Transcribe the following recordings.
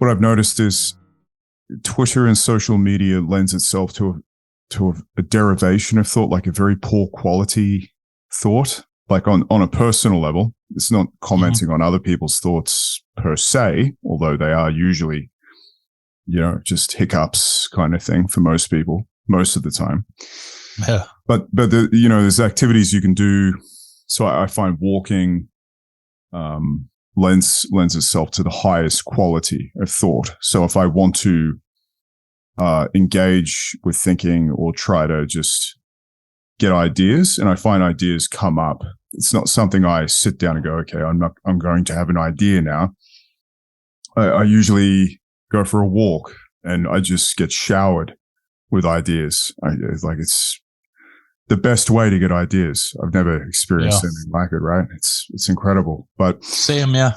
what I've noticed is Twitter and social media lends itself to a derivation of thought, like a very poor quality thought, like on a personal level. It's not commenting on other people's thoughts per se, although they are usually, just hiccups kind of thing for most people, most of the time. Yeah. But there's activities you can do. So I find walking lends itself to the highest quality of thought. So if I want to engage with thinking or try to just get ideas, and I find ideas come up, it's not something I sit down and go, okay, I'm going to have an idea now. I usually go for a walk and I just get showered with ideas. It's the best way to get ideas. I've never experienced anything like it, right? It's incredible. But same, yeah.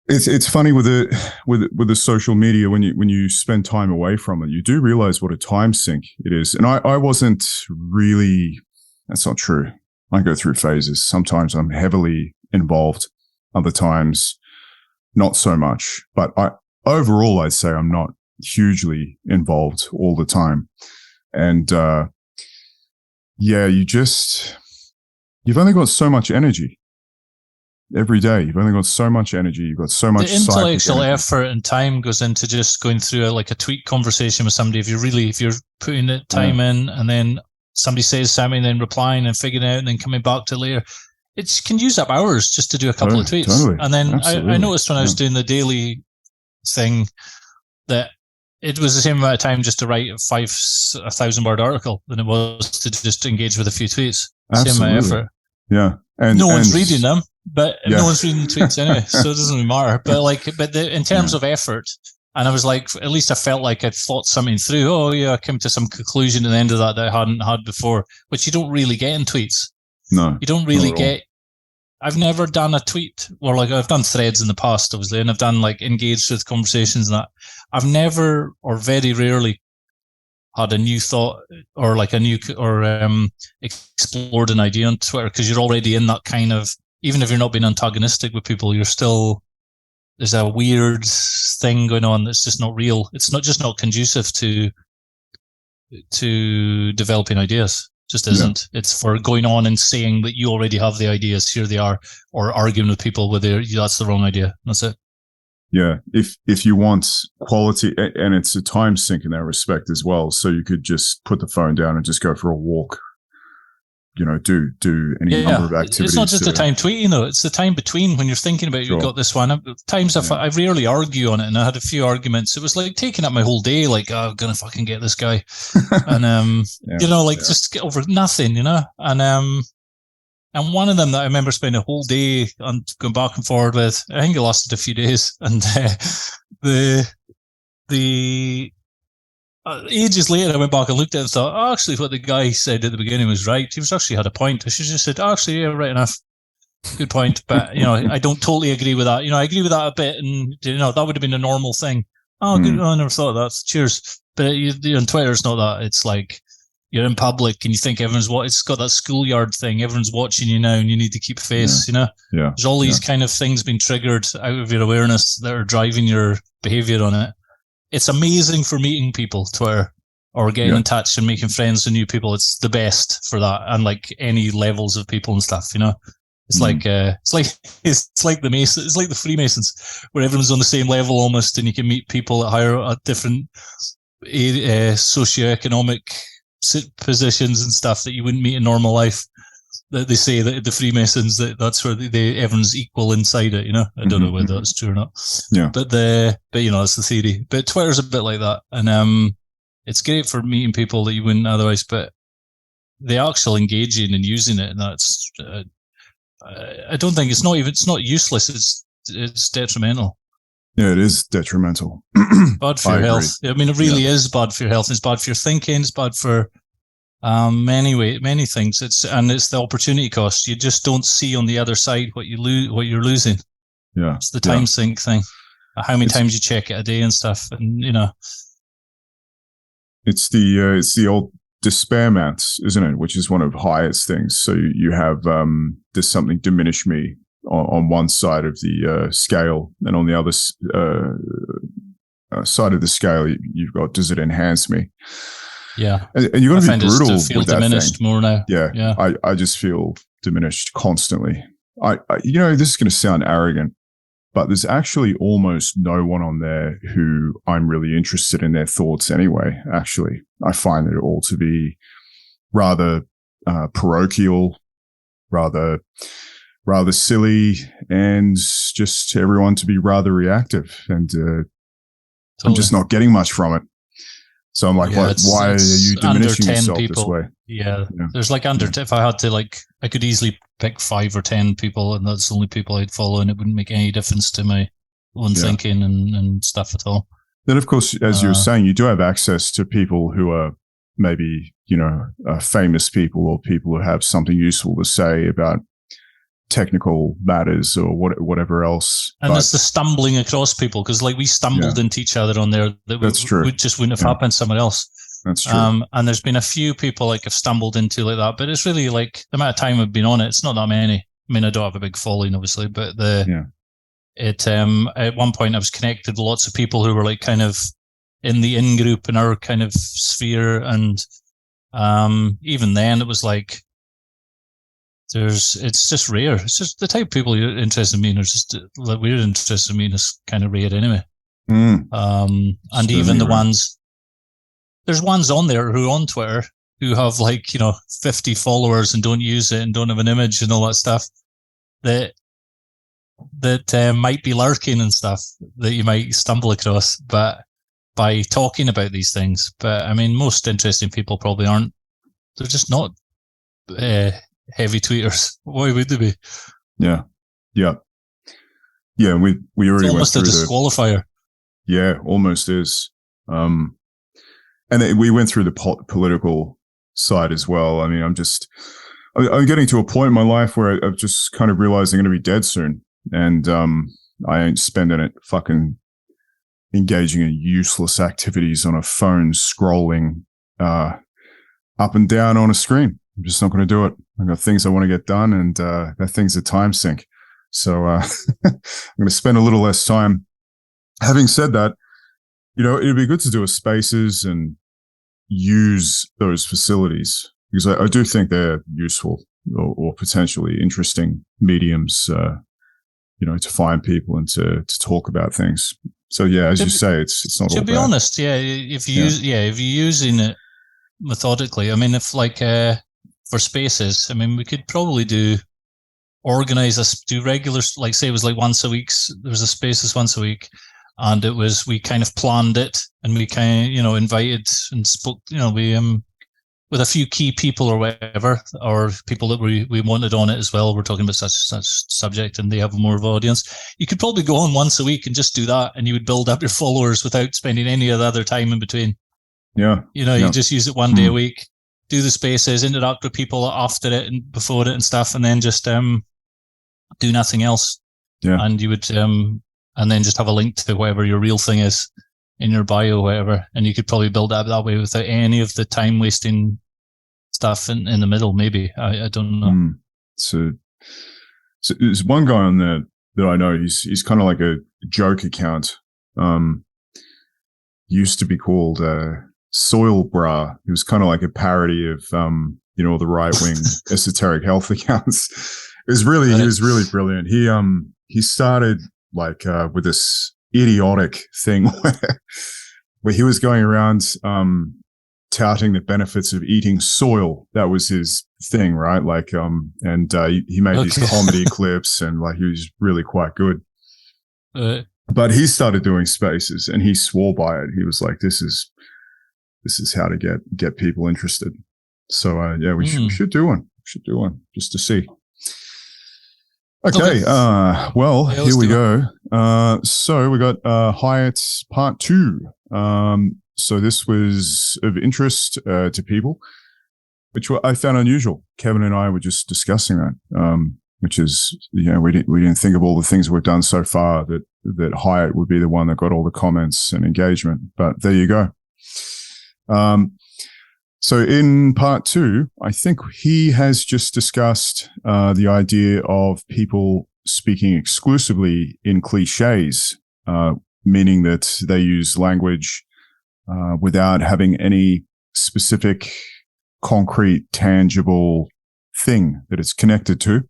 It's funny with the social media, when you spend time away from it, you do realize what a time sink it is. And I wasn't really, that's not true. I go through phases. Sometimes I'm heavily involved, other times not so much. But overall, I'd say I'm not hugely involved all the time. And you've only got so much energy. Every day, you've only got so much energy. You've got so much. The intellectual effort and time goes into just going through a tweet conversation with somebody. If you're putting the time in, and then somebody says something, and then replying and figuring out, and then coming back to later, it can use up hours just to do a couple of tweets. Totally. And then I noticed when I was doing the daily thing that it was the same amount of time just to write a 1,000-word article than it was to just engage with a few tweets. Absolutely. Same amount of effort. Yeah, and no one's reading them. But no one's reading the tweets anyway, so it doesn't really matter. But in terms of effort, and I was like, at least I felt like I'd thought something through. Oh yeah, I came to some conclusion at the end of that I hadn't had before, which you don't really get in tweets. No, you don't really get. I've never done a tweet, or I've done threads in the past, obviously, and I've done engaged with conversations and that. I've never, or very rarely, had a new thought or explored an idea on Twitter, because you're already in that kind of. Even if you're not being antagonistic with people, there's a weird thing going on that's just not real. It's not conducive to developing ideas. Just isn't. Yeah. It's for going on and saying that you already have the ideas. Here they are, or arguing with people whether that's the wrong idea. That's it. Yeah. If you want quality, and it's a time sink in that respect as well. So you could just put the phone down and just go for a walk. Do any number of activities. It's not just the time tweeting though; it's the time between when you're thinking about you've got this one. Times I rarely argue on it, and I had a few arguments. It was like taking up my whole day. I'm gonna fucking get this guy, and just get over nothing, and one of them that I remember spending a whole day on going back and forward with. I think it lasted a few days, and the ages later, I went back and looked at it and thought, actually, what the guy said at the beginning was right. He was actually had a point. I should have just said, actually, yeah, right enough. Good point. But, I don't totally agree with that. I agree with that a bit. And, that would have been a normal thing. Oh, good. I never thought of that. Cheers. But on Twitter, it's not that. It's like you're in public and you think everyone's it's got that schoolyard thing. Everyone's watching you now and you need to keep face, Yeah. There's all these kind of things being triggered out of your awareness that are driving your behavior on it. It's amazing for meeting people, Twitter, or getting in touch and making friends with new people. It's the best for that, and any levels of people and stuff. It's like the Masons. It's like the Freemasons, where everyone's on the same level almost, and you can meet people at different socioeconomic positions and stuff that you wouldn't meet in normal life. That they say that the Freemasons, that's where everyone's equal inside it. I don't know whether that's true or not. Yeah. But that's the theory. But Twitter's a bit like that, and it's great for meeting people that you wouldn't otherwise. But the actual engaging and using it, and that's I don't think it's not useless. It's detrimental. Yeah, it is detrimental. Bad for your health. I mean, it really is bad for your health. It's bad for your thinking. It's bad for many things. It's the opportunity cost. You just don't see on the other side what you're losing. Yeah, it's the time sink thing. How many times you check it a day and stuff, and it's the old despair mats, isn't it? Which is one of Hyatt's things. So you have there's something diminish me on one side of the scale, and on the other side of the scale you've got, does it enhance me? Yeah. And you've got to be brutal feel with that diminished thing. more now. Yeah. I just feel diminished constantly. I this is going to sound arrogant, but there's actually almost no one on there who I'm really interested in their thoughts anyway. Actually, I find it all to be rather parochial, rather silly, and just everyone to be rather reactive. And I'm just not getting much from it. So I'm like, why are you diminishing yourself this way? Yeah. There's like if I had to, I could easily pick 5 or 10 people, and that's the only people I'd follow, and it wouldn't make any difference to my own thinking and stuff at all. Then, of course, as you were saying, you do have access to people who are maybe, famous people or people who have something useful to say about technical matters or whatever else. And it's the stumbling across people, because we stumbled into each other on there that's true. Just wouldn't have happened to someone else. That's true. And there's been a few people have stumbled into like that, but it's really the amount of time I've been on it, it's not that many. I mean, I don't have a big following, obviously, but at one point I was connected with lots of people who were kind of in the in-group in our kind of sphere, and even then it was it's just rare. It's just the type of people you're interested in meeting are just we're interested in meeting is kind of rare anyway. And even the ones, there's ones on there who are on Twitter who have 50 followers and don't use it and don't have an image and all that stuff that might be lurking and stuff that you might stumble across, but by talking about these things. But I mean, most interesting people probably aren't. They're just not heavy tweeters. Why would they be? Yeah. We already it's almost went through a disqualifier. Almost is. And we went through the political side as well. I mean, I'm getting to a point in my life where I've just kind of realized I'm going to be dead soon, and I ain't spending it fucking engaging in useless activities on a phone, scrolling up and down on a screen. I'm just not going to do it. I've got things I want to get done, and that thing's a time sink. So I'm going to spend a little less time. Having said that, it'd be good to do a Spaces and use those facilities, because I do think they're useful or potentially interesting mediums, to find people and to talk about things. So as you say, it's not all bad. To be honest, if you're using it methodically, I mean, if for Spaces, I mean, we could probably do regular, say it was once a week. There was a Spaces once a week, and we kind of planned it, and we kind of, invited and spoke, with a few key people or whatever, or people that we wanted on it as well. We're talking about such subject, and they have more of an audience. You could probably go on once a week and just do that, and you would build up your followers without spending any of the other time in between. You just use it one day a week, do the Spaces, interact with people after it and before it and stuff, and then just do nothing else. And you would and then just have a link to whatever your real thing is in your bio or whatever, and you could probably build it up that way without any of the time wasting stuff in the middle. Maybe I don't know. So there's one guy on there that I know. He's kind of like a joke account. Used to be called Soil Bra. He was kind of like a parody of the right wing esoteric health accounts. He was really brilliant. He started with this idiotic thing where he was going around touting the benefits of eating soil. That was his thing, right? He made these comedy clips, and he was really quite good. But he started doing Spaces, and he swore by it. He was like, "This is how to get people interested." So we should do one. Just to see. Okay. Here we go. So we got Hyatt's part 2. So this was of interest to people, which I found unusual. Kevin and I were just discussing that, which is, we didn't think of all the things we've done so far that Hyatt would be the one that got all the comments and engagement. But there you go. So in part 2, I think he has just discussed the idea of people speaking exclusively in cliches meaning that they use language without having any specific, concrete, tangible thing that it's connected to.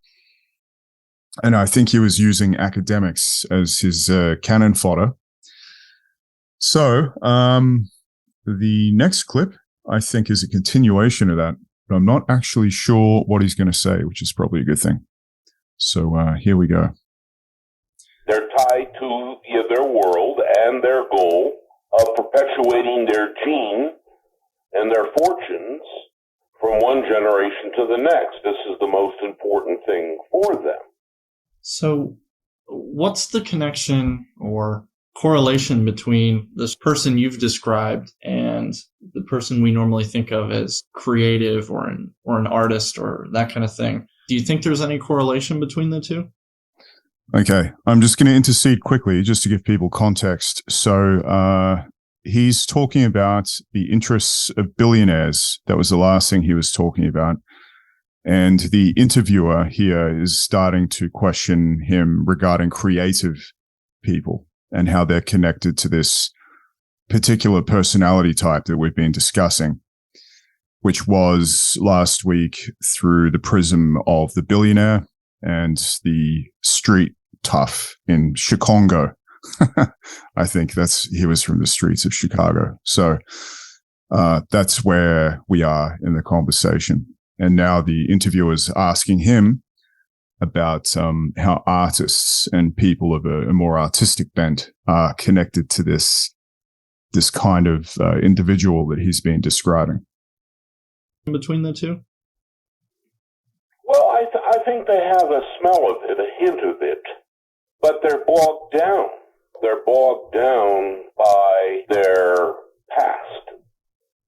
And I think he was using academics as his cannon fodder. So the next clip, I think, is a continuation of that, but I'm not actually sure what he's going to say, which is probably a good thing. So here we go. They're tied to their world and their goal of perpetuating their gene and their fortunes from one generation to the next. This is the most important thing for them. So what's the connection or correlation between this person you've described and the person we normally think of as creative or an artist or that kind of thing? Do you think there's any correlation between the two? Okay, I'm just going to intercede quickly just to give people context. So he's talking about the interests of billionaires. That was the last thing he was talking about. And the interviewer here is starting to question him regarding creative people and how they're connected to this particular personality type that we've been discussing, which was last week through the prism of the billionaire and the street tough in Chicago. I think he was from the streets of Chicago. So that's where we are in the conversation. And now the interviewer is asking him about how artists and people of a more artistic bent are connected to this kind of individual that he's been describing. Between the two? Well, I think they have a smell of it, a hint of it, but they're bogged down. They're bogged down by their past.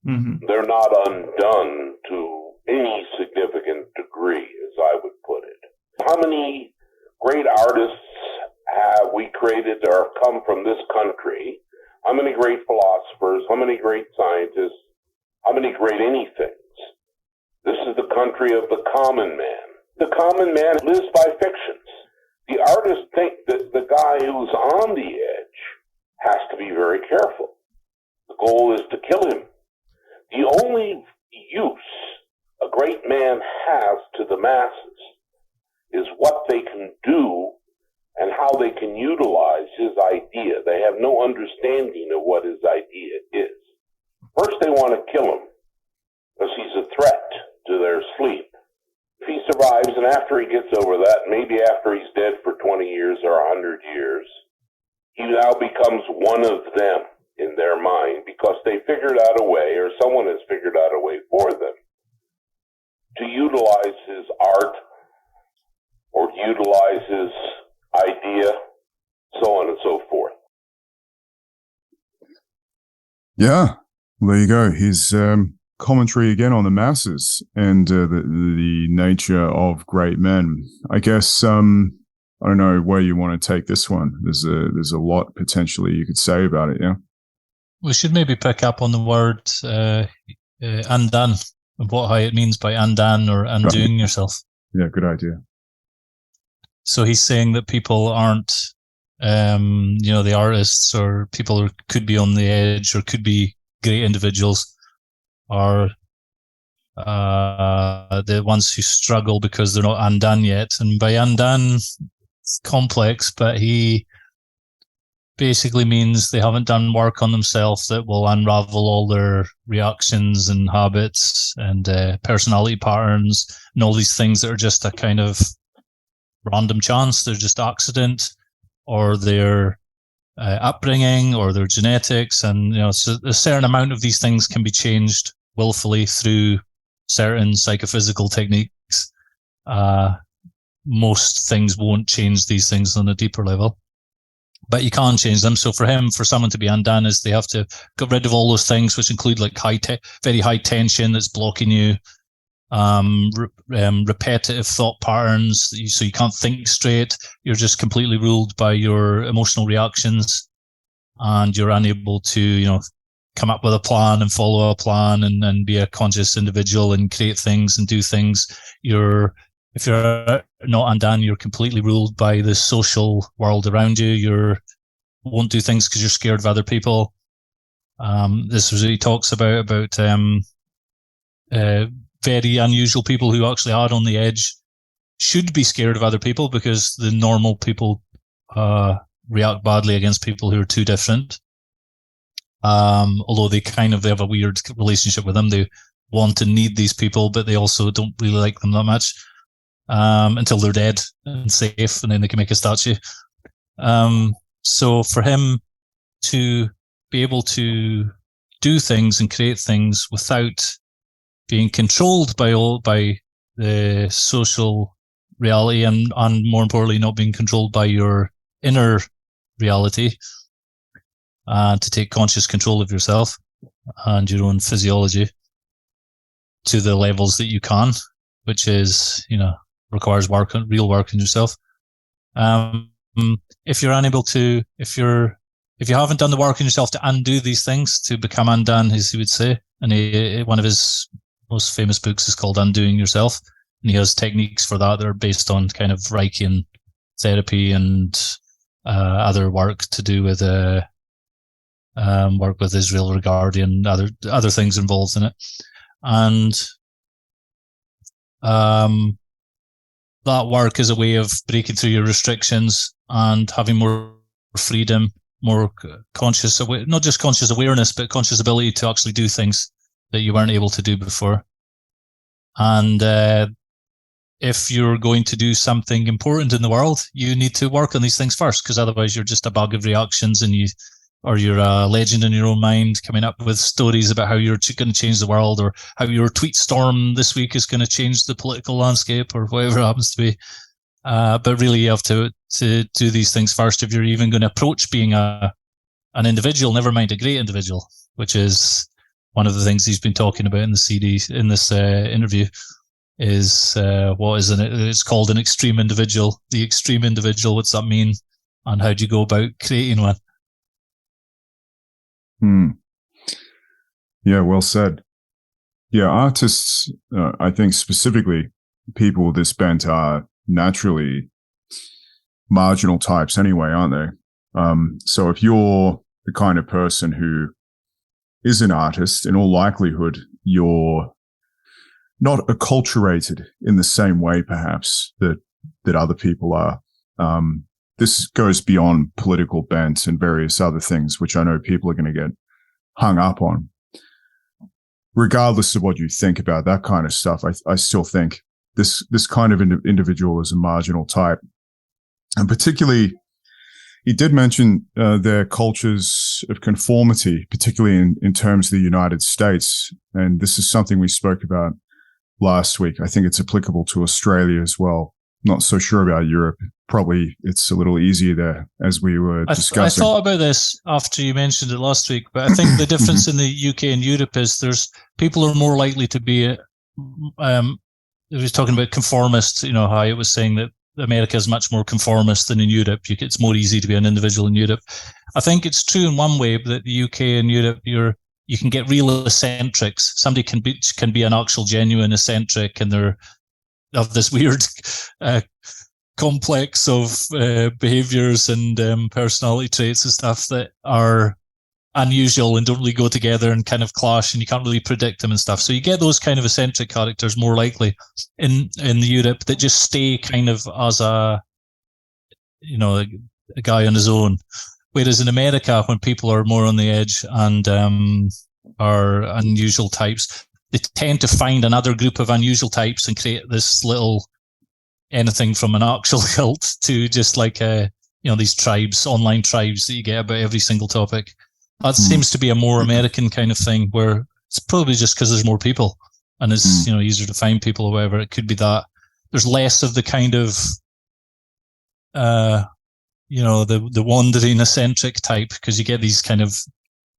Mm-hmm. They're not undone to any significant degree, as I would put it. How many great artists have we created that have come from this country? How many great philosophers? How many great scientists? How many great anythings? This is the country of the common man. The common man lives by fictions. The artists think that the guy who's on the edge has to be very careful. The goal is to kill him. The only use a great man has to the masses is what they can do and how they can utilize his idea. They have no understanding of what his idea is. First, they want to kill him because he's a threat to their sleep. If he survives, and after he gets over that, maybe after he's dead for 20 years or 100 years, he now becomes one of them in their mind because they figured out a way, or someone has figured out a way for them, to utilize his art or utilize his idea, so on and so forth. Yeah, well, there you go. His commentary again on the masses and the nature of great men. I guess I don't know where you want to take this one. There's a lot potentially you could say about it. Yeah, we should maybe pick up on the word undone and what Hyatt means by undone or undoing yourself. Yeah, good idea. So he's saying that people aren't, the artists or people who could be on the edge or could be great individuals are the ones who struggle because they're not undone yet. And by undone, it's complex, but he basically means they haven't done work on themselves that will unravel all their reactions and habits and personality patterns and all these things that are just a kind of random chance. They're just accident or their upbringing or their genetics. And, so a certain amount of these things can be changed willfully through certain psychophysical techniques. Most things won't change these things on a deeper level, but you can change them. So for someone to be undone is they have to get rid of all those things, which include like very high tension that's blocking you, repetitive thought patterns, so you can't think straight. You're just completely ruled by your emotional reactions, and you're unable to, come up with a plan and follow a plan and be a conscious individual and create things and do things. If you're not undone, you're completely ruled by the social world around you. You're won't do things because you're scared of other people. This was what he talks about very unusual people who actually are on the edge should be scared of other people because the normal people react badly against people who are too different. Although they have a weird relationship with them. They want and need these people, but they also don't really like them that much until they're dead and safe, and then they can make a statue. So for him to be able to do things and create things without being controlled by the social reality and more importantly, not being controlled by your inner reality, to take conscious control of yourself and your own physiology to the levels that you can, which is, requires real work in yourself. If you're unable to, if you haven't done the work in yourself to undo these things, to become undone, as he would say, and one of his most famous books is called Undoing Yourself, and he has techniques for that are based on kind of Reichian therapy and other work to do with work with Israel Regardie and other things involved in it, and that work is a way of breaking through your restrictions and having more freedom, more conscious, not just conscious awareness, but conscious ability to actually do things that you weren't able to do before. And if you're going to do something important in the world, you need to work on these things first, because otherwise you're just a bag of reactions and you're a legend in your own mind coming up with stories about how you're going to change the world or how your tweet storm this week is going to change the political landscape or whatever it happens to be. But really you have to do these things first if you're even going to approach being an individual, never mind a great individual, which is one of the things he's been talking about in the CD, in this interview, is what is it's called an extreme individual. The extreme individual, what's that mean? And how do you go about creating one? Yeah, well said. Yeah, artists, I think specifically people with this bent are naturally marginal types anyway, aren't they? So if you're the kind of person who is an artist, in all likelihood, you're not acculturated in the same way, perhaps, that other people are. This goes beyond political bent and various other things, which I know people are going to get hung up on. Regardless of what you think about that kind of stuff, I still think this kind of individual is a marginal type. And particularly, he did mention their cultures of conformity, particularly in terms of the United States. And this is something we spoke about last week. I think it's applicable to Australia as well. Not so sure about Europe. Probably it's a little easier there, as we were discussing. I thought about this after you mentioned it last week, but I think the difference in the UK and Europe is people are more likely to be, he was talking about conformists, how it was saying that America is much more conformist than in Europe. It's more easy to be an individual in Europe. I think it's true in one way that the UK and Europe, you can get real eccentrics. Somebody can be an actual genuine eccentric, and they're of this weird complex of behaviors and personality traits and stuff that are unusual and don't really go together and kind of clash, and you can't really predict them and stuff. So you get those kind of eccentric characters more likely in Europe that just stay kind of as a guy on his own. Whereas in America, when people are more on the edge and are unusual types, they tend to find another group of unusual types and create this little anything from an actual cult to just like these tribes, online tribes that you get about every single topic. That seems to be a more American kind of thing, where it's probably just because there's more people and it's easier to find people or whatever. It could be that there's less of the kind of the wandering eccentric type, because you get these kind of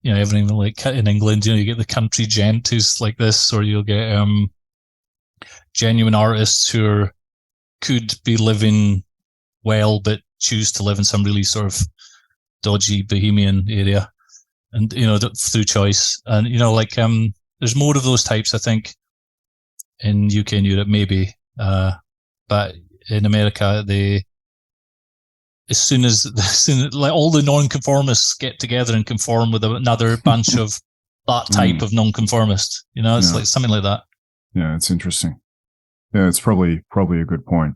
everything like in England, you get the country gent who's like this, or you'll get genuine artists who could be living well but choose to live in some really sort of dodgy bohemian area, and through choice. And there's more of those types, I think, in UK and Europe maybe, but in America as soon as like all the nonconformists get together and conform with another bunch of that type of nonconformist. It's like something like that. Yeah, it's interesting. Yeah, it's probably a good point.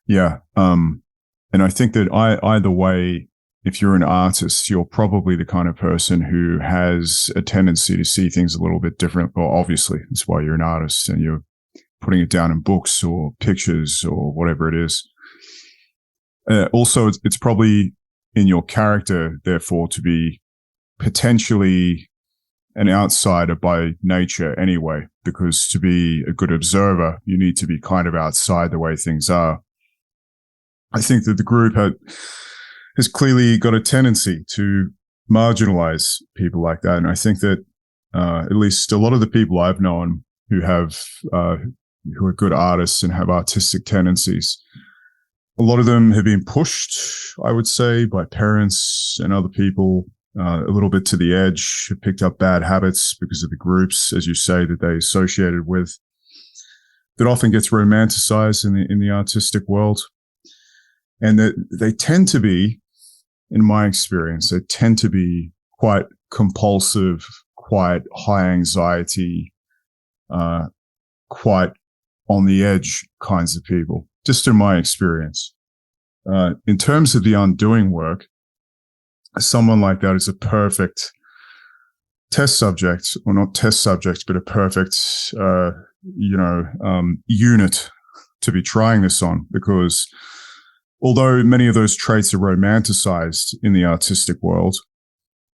Yeah. And I think that either way, if you're an artist, you're probably the kind of person who has a tendency to see things a little bit different. Well, obviously, that's why you're an artist and you're putting it down in books or pictures or whatever it is. Also, it's probably in your character, therefore, to be potentially an outsider by nature anyway, because to be a good observer, you need to be kind of outside the way things are. I think that the group has clearly got a tendency to marginalize people like that. And I think that at least a lot of the people I've known who are good artists and have artistic tendencies, a lot of them have been pushed, I would say, by parents and other people a little bit to the edge, have picked up bad habits because of the groups, as you say, that they associated with, that often gets romanticized in the artistic world. And that they tend to be, in my experience, they tend to be quite compulsive, quite high anxiety, quite on the edge kinds of people, just in my experience. In terms of the undoing work, someone like that is a perfect test subject, or not test subject, but a perfect, unit to be trying this on, because although many of those traits are romanticized in the artistic world,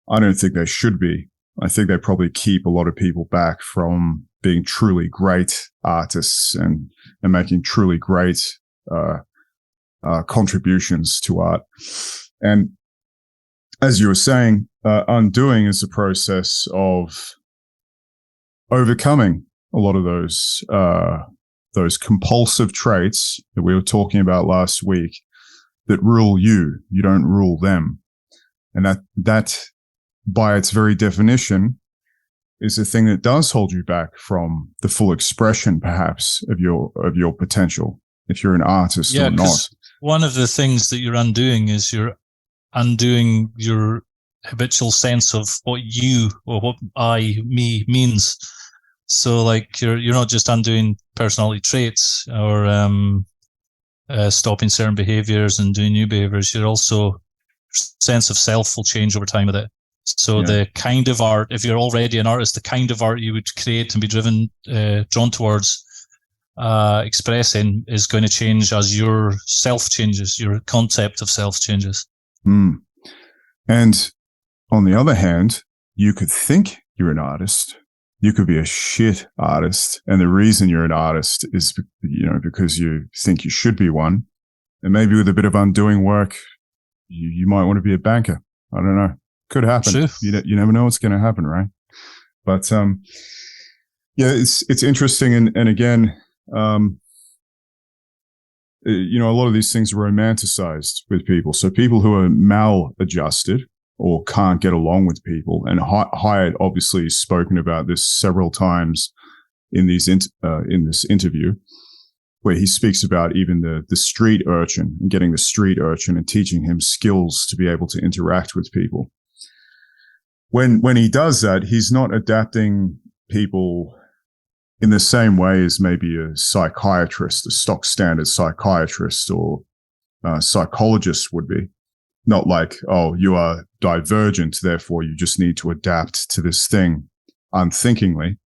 I don't think they should be. I think they probably keep a lot of people back from being truly great artists and making truly great contributions to art. And as you were saying, undoing is a process of overcoming a lot of those compulsive traits that we were talking about last week that rule you. You don't rule them. And that by its very definition is the thing that does hold you back from the full expression, perhaps, of your potential, if you're an artist or not. One of the things that you're undoing is you're undoing your habitual sense of what you or what me means. So like you're not just undoing personality traits or stopping certain behaviors and doing new behaviors. You're also, sense of self will change over time with it. So the kind of art, if you're already an artist, the kind of art you would create and be drawn towards expressing is going to change as your self changes, your concept of self changes. And on the other hand, you could think you're an artist. You could be a shit artist. And the reason you're an artist is, because you think you should be one. And maybe with a bit of undoing work, you might want to be a banker. I don't know. Could happen. Sure. You never know what's going to happen, right? But, it's interesting. And again, a lot of these things are romanticized with people. So people who are maladjusted or can't get along with people, and Hyatt obviously has spoken about this several times in this interview, where he speaks about even the street urchin and getting the street urchin and teaching him skills to be able to interact with people. When he does that, he's not adapting people in the same way as maybe a psychiatrist, a stock standard psychiatrist or psychologist would be. Not like, oh, you are divergent, therefore you just need to adapt to this thing unthinkingly.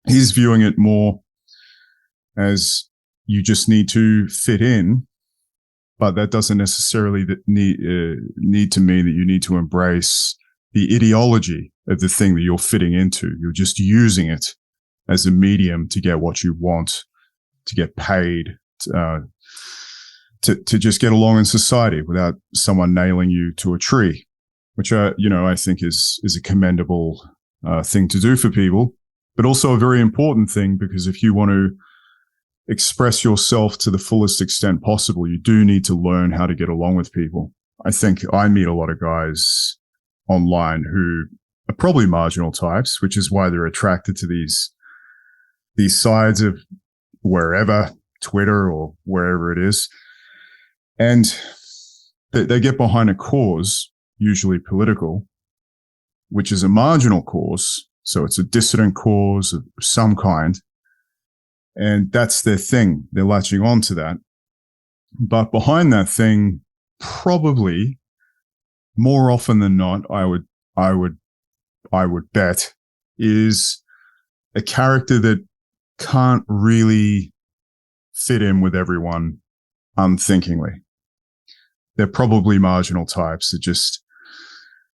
He's viewing it more as you just need to fit in, but that doesn't necessarily need to mean that you need to embrace the ideology of the thing that you're fitting into. You're just using it as a medium to get what you want, to get paid, to just get along in society without someone nailing you to a tree, which, I think is a commendable thing to do for people, but also a very important thing, because if you want to express yourself to the fullest extent possible, you do need to learn how to get along with people. I think I meet a lot of guys online who are probably marginal types, which is why they're attracted to these sides of wherever, Twitter or wherever it is. And they get behind a cause, usually political, which is a marginal cause. So it's a dissident cause of some kind. And that's their thing. They're latching on to that. But behind that thing, probably more often than not, I would bet, is a character that can't really fit in with everyone unthinkingly. They're probably marginal types that just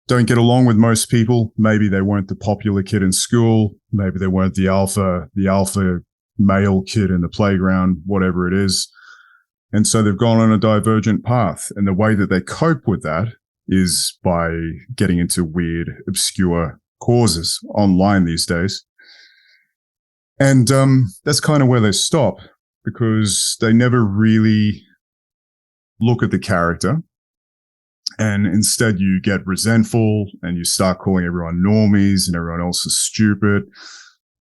don't get along with most people. Maybe they weren't the popular kid in school. Maybe they weren't the alpha male kid in the playground, whatever it is. And so they've gone on a divergent path. And the way that they cope with that is by getting into weird, obscure causes online these days. And that's kind of where they stop, because they never really look at the character. And instead you get resentful and you start calling everyone normies and everyone else is stupid.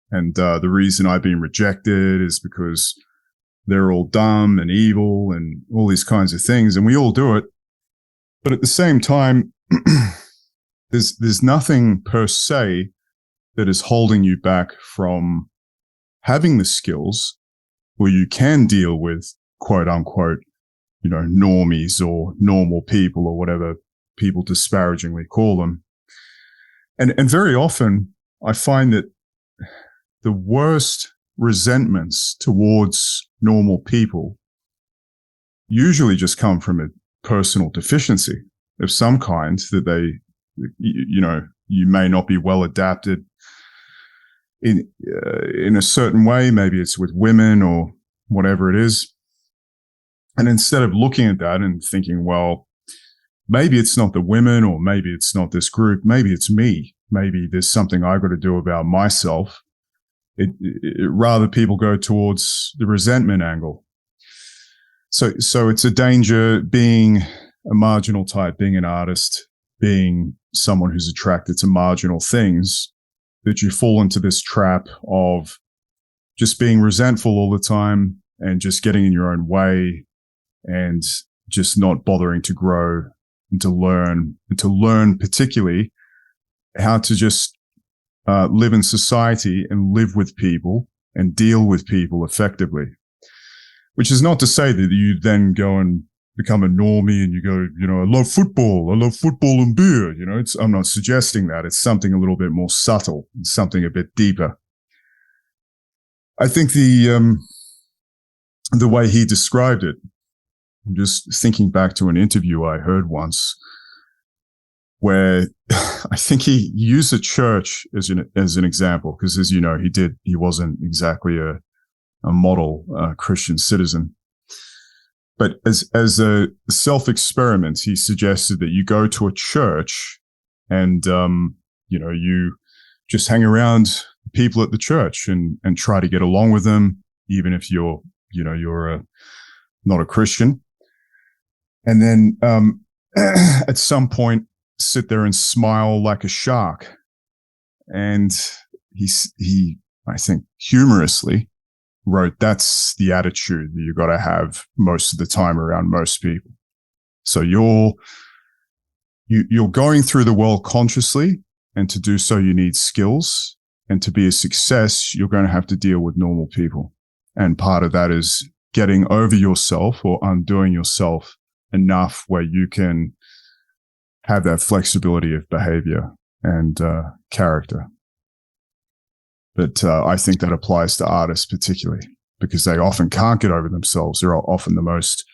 And the reason I've been rejected is because they're all dumb and evil and all these kinds of things. And we all do it. But at the same time, there's nothing per se that is holding you back from having the skills where you can deal with quote unquote, normies or normal people or whatever people disparagingly call them. And very often I find that the worst resentments towards normal people usually just come from a personal deficiency of some kind, that they, you may not be well adapted in a certain way. Maybe it's with women or whatever it is. And instead of looking at that and thinking, well, maybe it's not the women, or maybe it's not this group, maybe it's me. Maybe there's something I got to do about myself. It rather people go towards the resentment angle. So it's a danger being a marginal type, being an artist, being someone who's attracted to marginal things, that you fall into this trap of just being resentful all the time and just getting in your own way and just not bothering to grow and to learn particularly how to just live in society and live with people and deal with people effectively. Which is not to say that you then go and become a normie and you go, I love football and beer. I'm not suggesting that. It's something a little bit more subtle, something a bit deeper. I think the way he described it, I'm just thinking back to an interview I heard once where I think he used a church as an example, because as you know, he wasn't exactly a model Christian citizen. But as a self-experiment, he suggested that you go to a church and, you just hang around people at the church and try to get along with them, even if you're not a Christian. And then at some point, sit there and smile like a shark. And he, I think, humorously wrote, that's the attitude that you got to have most of the time around most people. So you're going through the world consciously, and to do so you need skills, and to be a success you're going to have to deal with normal people. And part of that is getting over yourself or undoing yourself enough where you can have that flexibility of behavior and character. But I think that applies to artists particularly, because they often can't get over themselves. They're often the most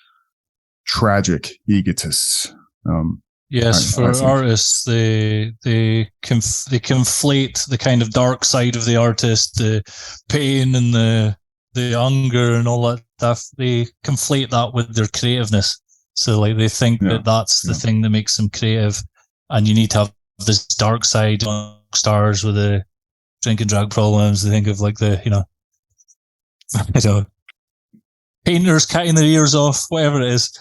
tragic egotists. Yes, for artists, they conflate the kind of dark side of the artist, the pain and the anger and all that stuff. They conflate that with their creativeness. So they think that that's the thing that makes them creative, and you need to have this dark side on stars with the drink and drug problems. They think of painters cutting their ears off, whatever it is.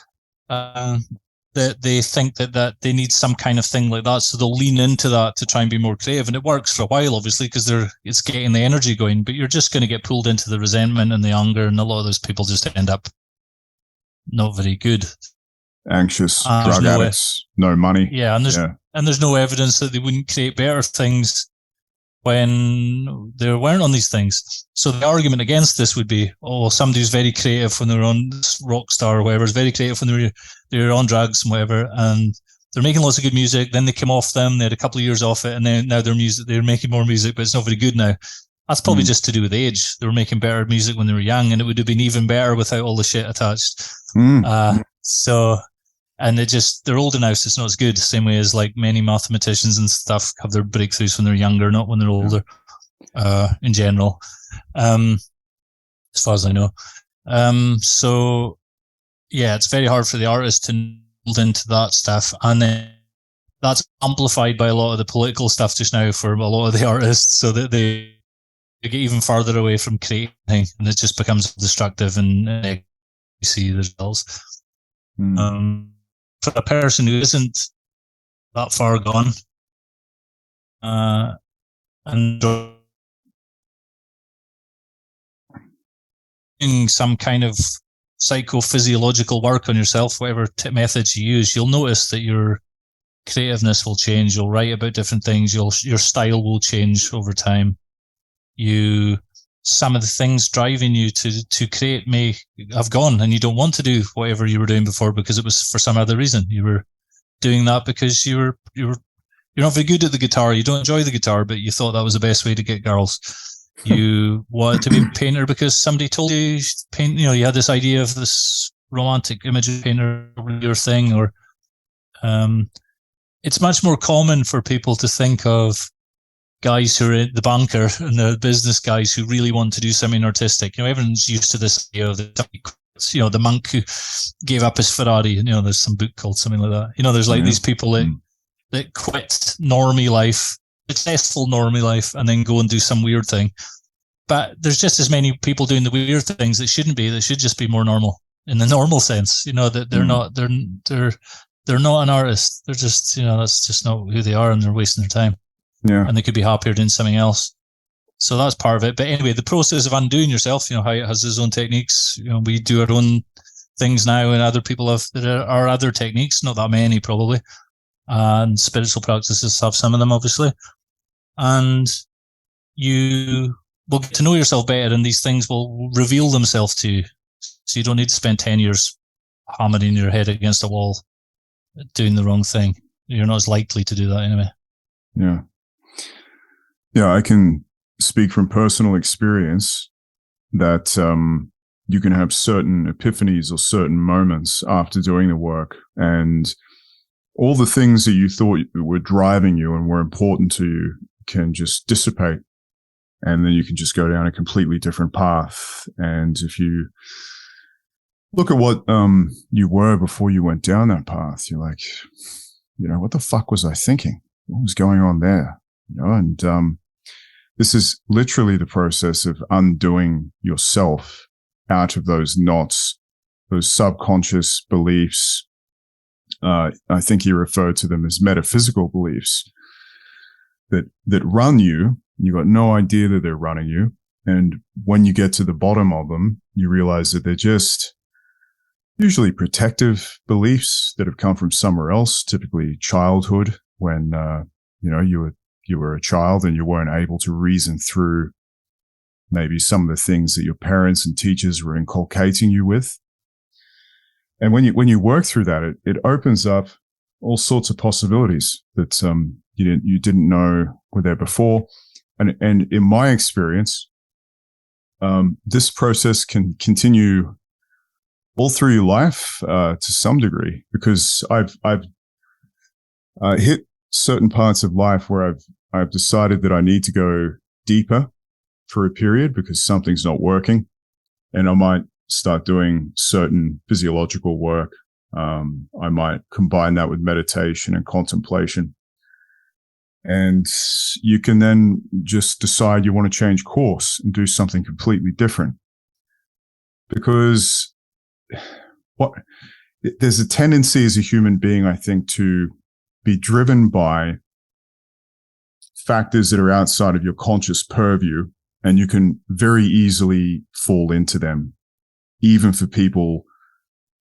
That they think that they need some kind of thing like that, so they'll lean into that to try and be more creative, and it works for a while, obviously, because it's getting the energy going. But you're just going to get pulled into the resentment and the anger, and a lot of those people just end up not very good. anxious, drug addicts, no money. Yeah, and there's no evidence that they wouldn't create better things when they weren't on these things. So the argument against this would be, somebody who's very creative when they're on rock star or whatever, is very creative when they're on drugs and whatever, and they're making lots of good music. Then they came off them. They had a couple of years off it, and then now they're making more music, but it's not very good now. That's probably just to do with age. They were making better music when they were young, and it would have been even better without all the shit attached. And they're older now, so it's not as good. Same way as like many mathematicians and stuff have their breakthroughs when they're younger, not when they're older, in general, as far as I know. So yeah, it's very hard for the artist to build into that stuff. And then that's amplified by a lot of the political stuff just now for a lot of the artists, so that they get even farther away from creating, and it just becomes destructive, and you see the results. For a person who isn't that far gone, and doing some kind of psychophysiological work on yourself, whatever methods you use, you'll notice that your creativeness will change. You'll write about different things. Your style will change over time. Some of the things driving you to create may have gone, and you don't want to do whatever you were doing before because it was for some other reason. You were doing that because you're not very good at the guitar. You don't enjoy the guitar, but you thought that was the best way to get girls. You wanted to be a painter because somebody told you paint. You had this idea of this romantic image of painter, your thing, or it's much more common for people to think of guys who are the banker and the business guys who really want to do something artistic. Everyone's used to this idea of the monk who gave up his Ferrari. There's some book called something like that. There's like these people that quit normie life, successful normie life, and then go and do some weird thing. But there's just as many people doing the weird things that shouldn't be. That should just be more normal in the normal sense. That they're not an artist. They're just that's just not who they are, and they're wasting their time. Yeah. And they could be happier doing something else. So that's part of it. But anyway, the process of undoing yourself, Hyatt has his own techniques. We do our own things now, and other people have there are other techniques, not that many probably. And spiritual practices have some of them, obviously. And you will get to know yourself better, and these things will reveal themselves to you. So you don't need to spend 10 years hammering your head against a wall doing the wrong thing. You're not as likely to do that anyway. Yeah. Yeah, I can speak from personal experience that you can have certain epiphanies or certain moments after doing the work, and all the things that you thought were driving you and were important to you can just dissipate, and then you can just go down a completely different path. And if you look at what you were before you went down that path, you're like, what the fuck was I thinking? What was going on there? And this is literally the process of undoing yourself out of those knots, those subconscious beliefs. I think he referred to them as metaphysical beliefs that run you. You got no idea that they're running you. And when you get to the bottom of them, you realize that they're just usually protective beliefs that have come from somewhere else, typically childhood, when you were a child and you weren't able to reason through maybe some of the things that your parents and teachers were inculcating you with. And when you work through that, it opens up all sorts of possibilities that you didn't know were there before. And in my experience, this process can continue all through your life to some degree, because I've hit certain parts of life where I've decided that I need to go deeper for a period because something's not working, and I might start doing certain physiological work. I might combine that with meditation and contemplation, and you can then just decide you want to change course and do something completely different, because there's a tendency as a human being, I think, to be driven by factors that are outside of your conscious purview, and you can very easily fall into them, even for people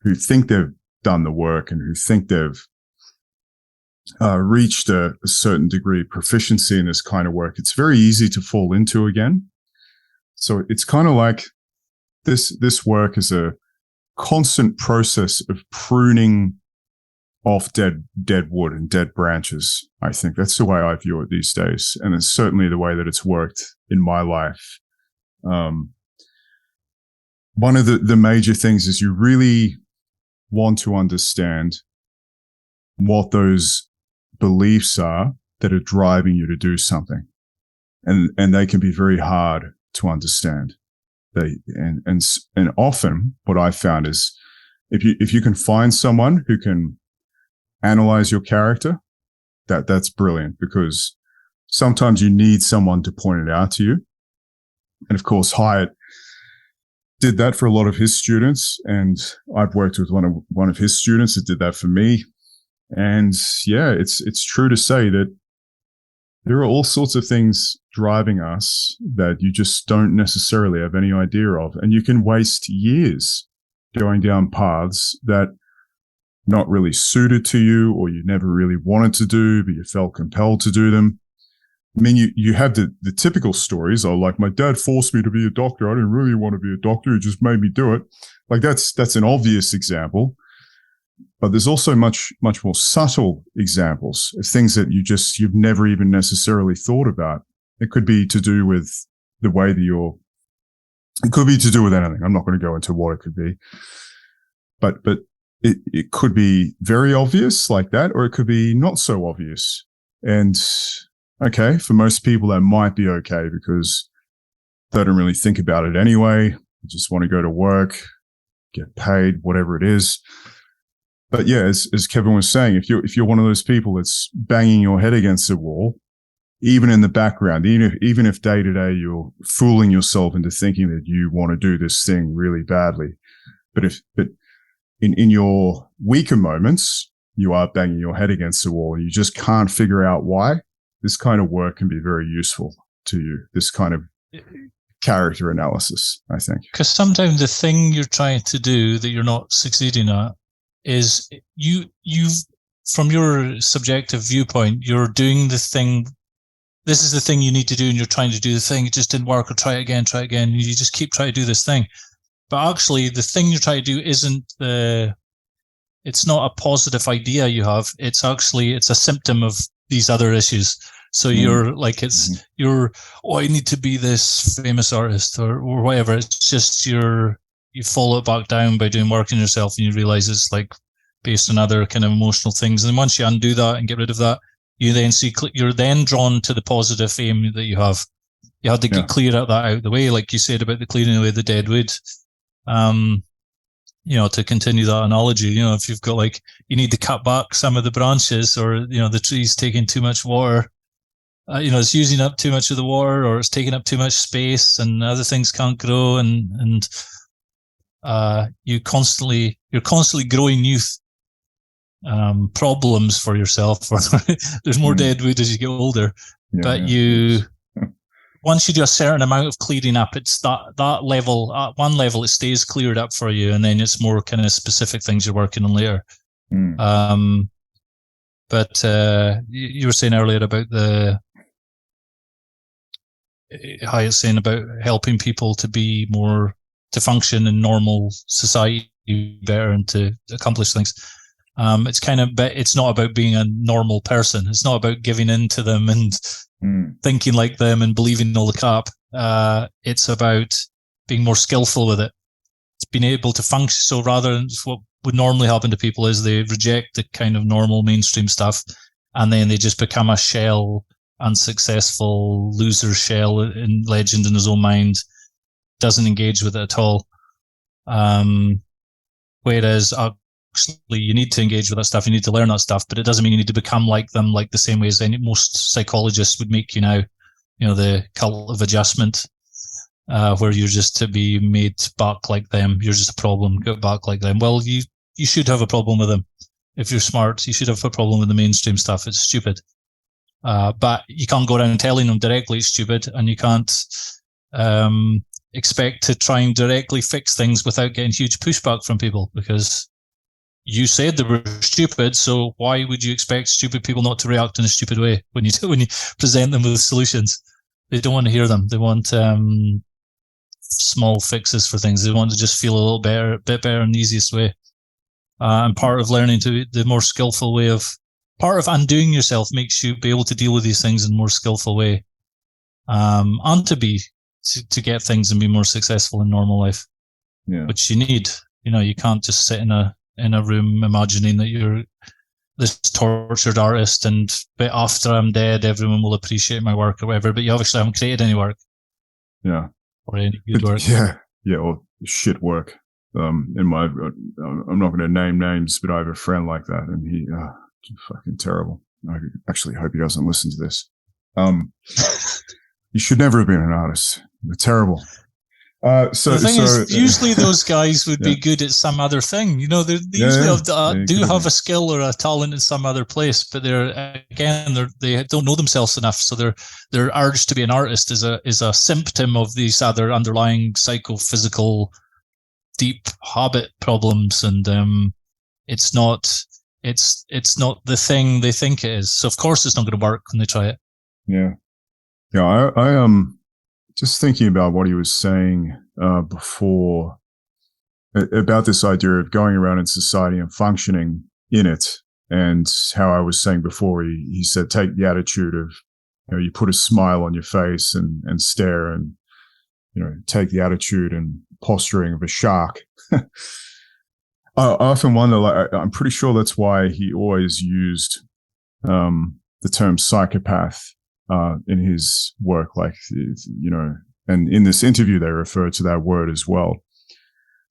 who think they're done the work and who think they've reached a certain degree of proficiency in this kind of work, it's very easy to fall into again. So it's kind of like this work is a constant process of pruning off dead wood and dead branches. I think that's the way I view it these days. And it's certainly the way that it's worked in my life. One of the major things is you really want to understand what those beliefs are that are driving you to do something. And they can be very hard to understand. And often what I found is if you can find someone who can analyze your character, that's brilliant, because sometimes you need someone to point it out to you. And of course, Hyatt did that for a lot of his students, and I've worked with one of his students that did that for me. And yeah, it's true to say that there are all sorts of things driving us that you just don't necessarily have any idea of. And you can waste years going down paths that not really suited to you, or you never really wanted to do, but you felt compelled to do them. I mean, you have the typical stories. Oh, like, my dad forced me to be a doctor. I didn't really want to be a doctor. He just made me do it. Like, that's an obvious example. But there's also much more subtle examples of things that you've never even necessarily thought about. It could be to do with the way that it could be to do with anything. I'm not going to go into what it could be, but it could be very obvious like that, or it could be not so obvious. And okay, for most people that might be okay because they don't really think about it anyway. They just want to go to work, get paid, whatever it is. But yeah, as Kevin was saying, if you're one of those people that's banging your head against the wall, even in the background, even if day to day you're fooling yourself into thinking that you want to do this thing really badly, but in your weaker moments, you are banging your head against the wall and you just can't figure out why, this kind of work can be very useful to you. This kind of character analysis, I think. Because sometimes the thing you're trying to do that you're not succeeding at is you've from your subjective viewpoint, you're doing the thing. This is the thing you need to do, and you're trying to do the thing. It just didn't work, or try it again. And you just keep trying to do this thing. But actually, the thing you're trying to do it's not a positive idea you have. It's a symptom of these other issues. So you're like, I need to be this famous artist or whatever. It's just you follow it back down by doing work on yourself, and you realize it's like based on other kind of emotional things. And once you undo that and get rid of that, you're then drawn to the positive aim that you have. You had to clear that out of the way, like you said about the clearing away the dead wood. To continue that analogy, if you've got you need to cut back some of the branches, or, the tree's taking too much water, it's using up too much of the water, or it's taking up too much space and other things can't grow. And you're constantly growing new problems for yourself. There's more dead wood as you get older, once you do a certain amount of clearing up, it's that level, at one level, it stays cleared up for you, and then it's more kind of specific things you're working on later. But you were saying earlier about how you're saying about helping people to function in normal society better and to accomplish things. It's not about being a normal person. It's not about giving in to them and thinking like them and believing all the crap. It's about being more skillful with it. It's being able to function. So rather than what would normally happen to people is they reject the kind of normal mainstream stuff, and then they just become a shell, unsuccessful loser shell in legend in his own mind, doesn't engage with it at all. Whereas actually you need to engage with that stuff, you need to learn that stuff, but it doesn't mean you need to become like them, like the same way as most psychologists would make you now. The cult of adjustment, where you're just to be made back like them. You're just a problem, go back like them. Well, you should have a problem with them. If you're smart, you should have a problem with the mainstream stuff. It's stupid. But you can't go around telling them directly it's stupid, and you can't expect to try and directly fix things without getting huge pushback from people, because you said they were stupid, so why would you expect stupid people not to react in a stupid way when you present them with solutions? They don't want to hear them. They want small fixes for things. They want to just feel a bit better in the easiest way. And part of learning the more skillful way part of undoing yourself makes you be able to deal with these things in a more skillful way. And to get things and be more successful in normal life, which you need. You can't just sit in a room imagining that you're this tortured artist but after I'm dead, everyone will appreciate my work or whatever. But you obviously haven't created any work. Yeah. Or any good work. Yeah, or shit work. I'm not going to name names, but I have a friend like that, and he fucking terrible. I actually hope he doesn't listen to this. You should never have been an artist. They're terrible. The thing is, usually those guys would be good at some other thing. They usually do have a skill or a talent in some other place, but they don't know themselves enough. So their urge to be an artist is a symptom of these other underlying psychophysical deep habit problems, and it's not the thing they think it is. So of course it's not going to work when they try it. Yeah. I just thinking about what he was saying before about this idea of going around in society and functioning in it, and how I was saying before, he said, take the attitude of, you put a smile on your face and stare, and, take the attitude and posturing of a shark. I often wonder, I'm pretty sure that's why he always used the term psychopath in his work, and in this interview they refer to that word as well,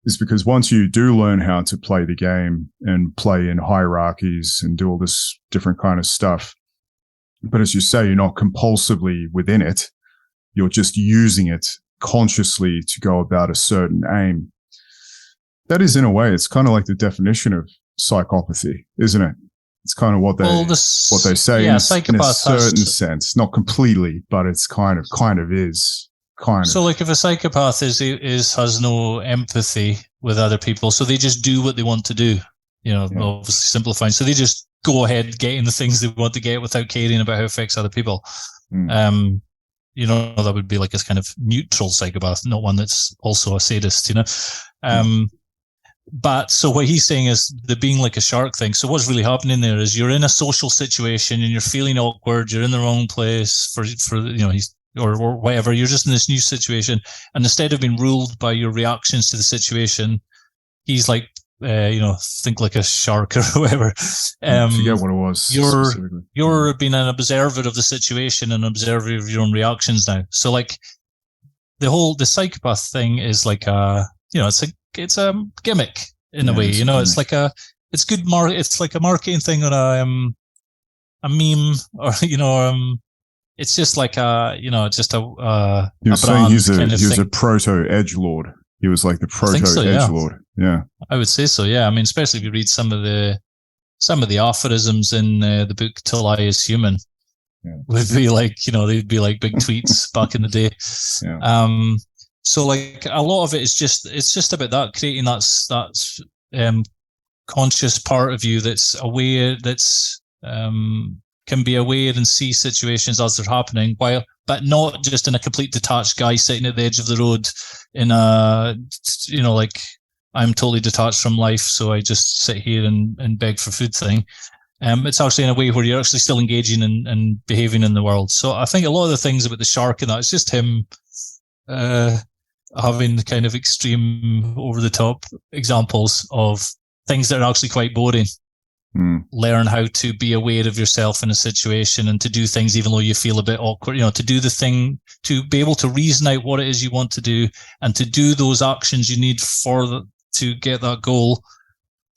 is because once you do learn how to play the game and play in hierarchies and do all this different kind of stuff, but as you say, you're not compulsively within it, you're just using it consciously to go about a certain aim. That is, in a way, it's kind of like the definition of psychopathy, isn't it? It's kind of what they say in a certain sense, not completely, but it's kind of is. So, like, if a psychopath has no empathy with other people, so they just do what they want to do. Obviously simplifying. So they just go ahead getting the things they want to get without caring about how it affects other people. That would be like a kind of neutral psychopath, not one that's also a sadist. But so what he's saying is the being like a shark thing. So what's really happening there is you're in a social situation and you're feeling awkward. You're in the wrong place for or whatever. You're just in this new situation, and instead of being ruled by your reactions to the situation, he's like, think like a shark or whatever. I forget what it was. You're being an observer of the situation and observer of your own reactions now. So like the psychopath thing is like it's a gimmick in a way, it's like it's good it's like a marketing thing on a meme, or it's just like just a you're saying he was a proto edgelord. He was like the proto edgelord. Yeah, I would say so. Yeah, I mean, especially if you read some of the aphorisms in the book "To Lie Is Human," would be like they'd be like big tweets back in the day. Yeah. So like a lot of it is just about that, creating that conscious part of you that's aware, that's can be aware and see situations as they're happening, but not just in a complete detached guy sitting at the edge of the road in a like I'm totally detached from life, so I just sit here and beg for food thing. It's actually in a way where you're actually still engaging and behaving in the world. So I think a lot of the things about the shark and that, it's just him having kind of extreme, over-the-top examples of things that are actually quite boring. Learn how to be aware of yourself in a situation and to do things even though you feel a bit awkward, to do the thing, to be able to reason out what it is you want to do and to do those actions you need to get that goal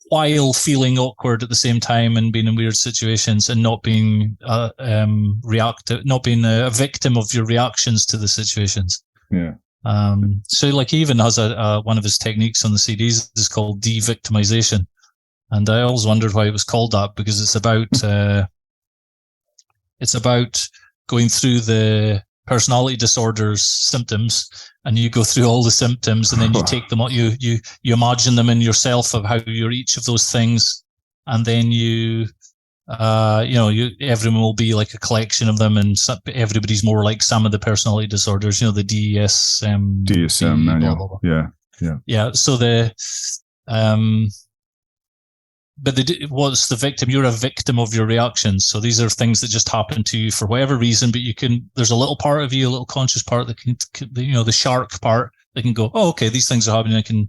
while feeling awkward at the same time and being in weird situations and not being reactive, not being a victim of your reactions to the situations. Yeah. So like he even has one of his techniques on the CDs is called de-victimization. And I always wondered why it was called that, because it's about going through the personality disorders symptoms, and you go through all the symptoms, and then you take them, you imagine them in yourself of how you're each of those things, and then everyone will be like a collection of them, and everybody's more like some of the personality disorders, the DSM manual. Blah, blah, blah. Yeah. So what's the victim? You're a victim of your reactions. So these are things that just happen to you for whatever reason, but there's a little part of you, a little conscious part that can, the shark part that can go, oh, okay, these things are happening.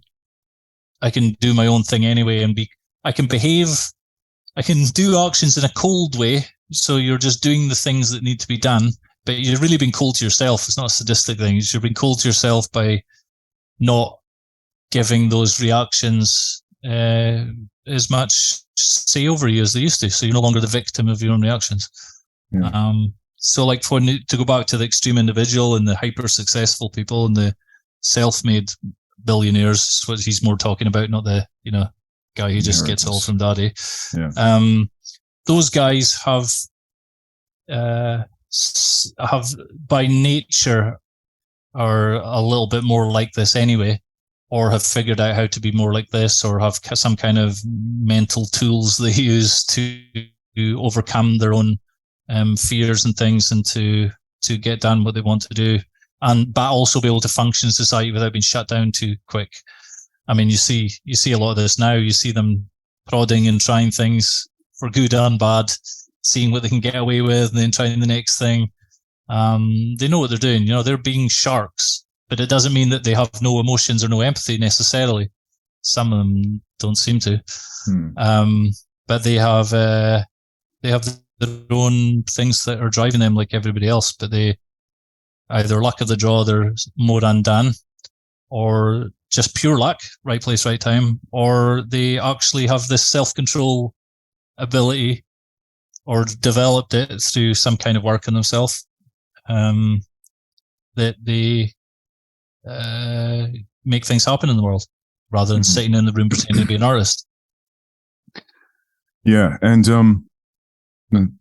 I can do my own thing anyway, and I can do actions in a cold way. So you're just doing the things that need to be done, but you're really being cold to yourself. It's not a sadistic thing. You're being cold to yourself by not giving those reactions as much say over you as they used to. So you're no longer the victim of your own reactions. Yeah. So like to go back to the extreme individual and the hyper successful people and the self-made billionaires, is what he's more talking about, not the, guy who just gets all from daddy. Yeah. Those guys have by nature are a little bit more like this anyway, or have figured out how to be more like this, or have some kind of mental tools they use to overcome their own fears and things, and to get done what they want to do, but also be able to function in society without being shut down too quick. I mean, you see a lot of this now. You see them prodding and trying things for good and bad, seeing what they can get away with, and then trying the next thing. They know what they're doing. They're being sharks. But it doesn't mean that they have no emotions or no empathy necessarily. Some of them don't seem to. But they have their own things that are driving them like everybody else. But they either luck of the draw, they're more undone, or just pure luck, right place, right time, or they actually have this self-control ability or developed it through some kind of work on themselves, that they make things happen in the world rather than sitting in the room pretending to be an artist. Yeah, and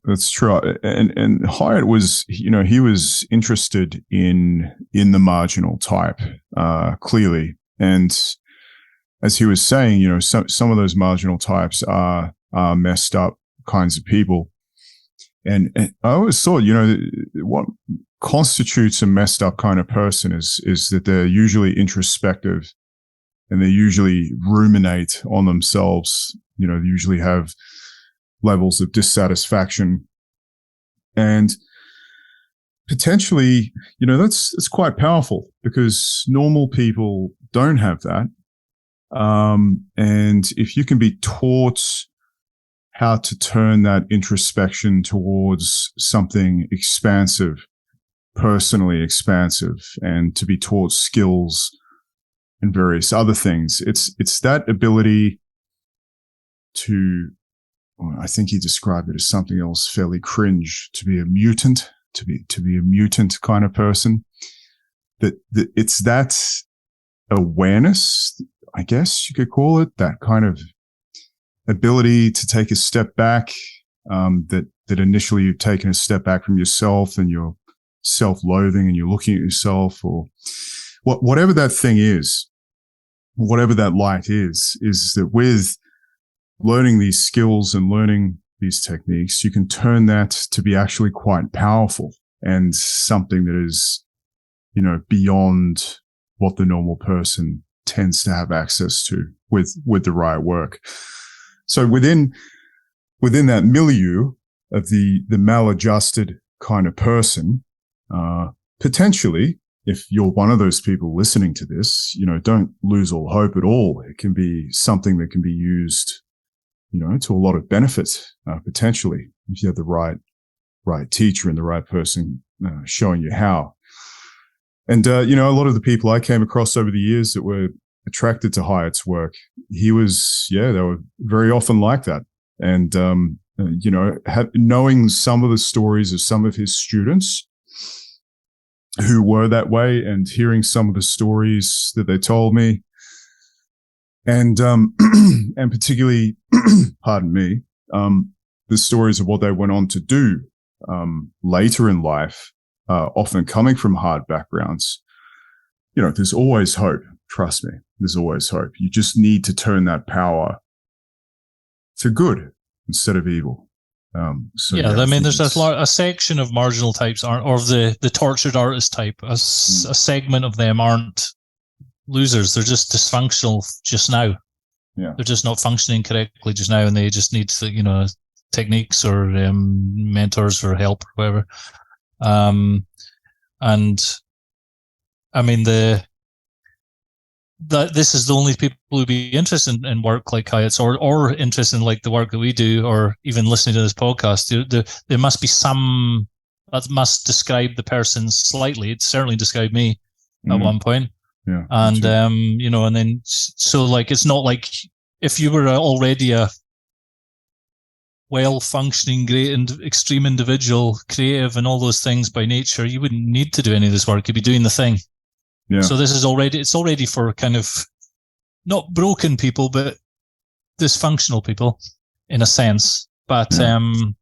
that's true. And Hyatt was, he was interested in the marginal type, clearly. And as he was saying, some of those marginal types are messed up kinds of people. And I always thought, what constitutes a messed up kind of person is that they're usually introspective, and they usually ruminate on themselves. They usually have levels of dissatisfaction, and potentially, that's quite powerful, because normal people don't have that. And if you can be taught how to turn that introspection towards something expansive, personally expansive, and to be taught skills and various other things, it's that ability to, I think he described it as something else fairly cringe, to be a mutant, to be a mutant kind of person. That it's that awareness, I guess you could call it, that kind of ability to take a step back, that initially you've taken a step back from yourself and your self-loathing, and you're looking at yourself, or whatever that thing is, whatever that light is that with learning these skills and learning these techniques, you can turn that to be actually quite powerful and something that is, beyond what the normal person tends to have access to with the right work. So within that milieu of the maladjusted kind of person, potentially, if you're one of those people listening to this, don't lose all hope at all. It can be something that can be used, to a lot of benefit, potentially, if you have the right teacher and the right person showing you how. And, a lot of the people I came across over the years that were attracted to Hyatt's work, they were very often like that. And, knowing some of the stories of some of his students who were that way, and hearing some of the stories that they told me, and particularly, pardon me, the stories of what they went on to do later in life, often coming from hard backgrounds, there's always hope. Trust me, there's always hope. You just need to turn that power to good instead of evil. I mean, there's a section of marginal types or the tortured artist type. A segment of them aren't losers. They're just dysfunctional just now. Yeah, they're just not functioning correctly just now, and they just need techniques or mentors or help or whatever. And I mean this is the only people who be interested in work like Hyatt's or interested in like the work that we do, or even listening to this podcast. There must be some that must describe the person slightly. It certainly described me at one point. Yeah. And and then so like it's not like if you were already a well-functioning, great and extreme individual, creative and all those things by nature, you wouldn't need to do any of this work. You'd be doing the thing. Yeah. So this is already for kind of not broken people, but dysfunctional people in a sense. But in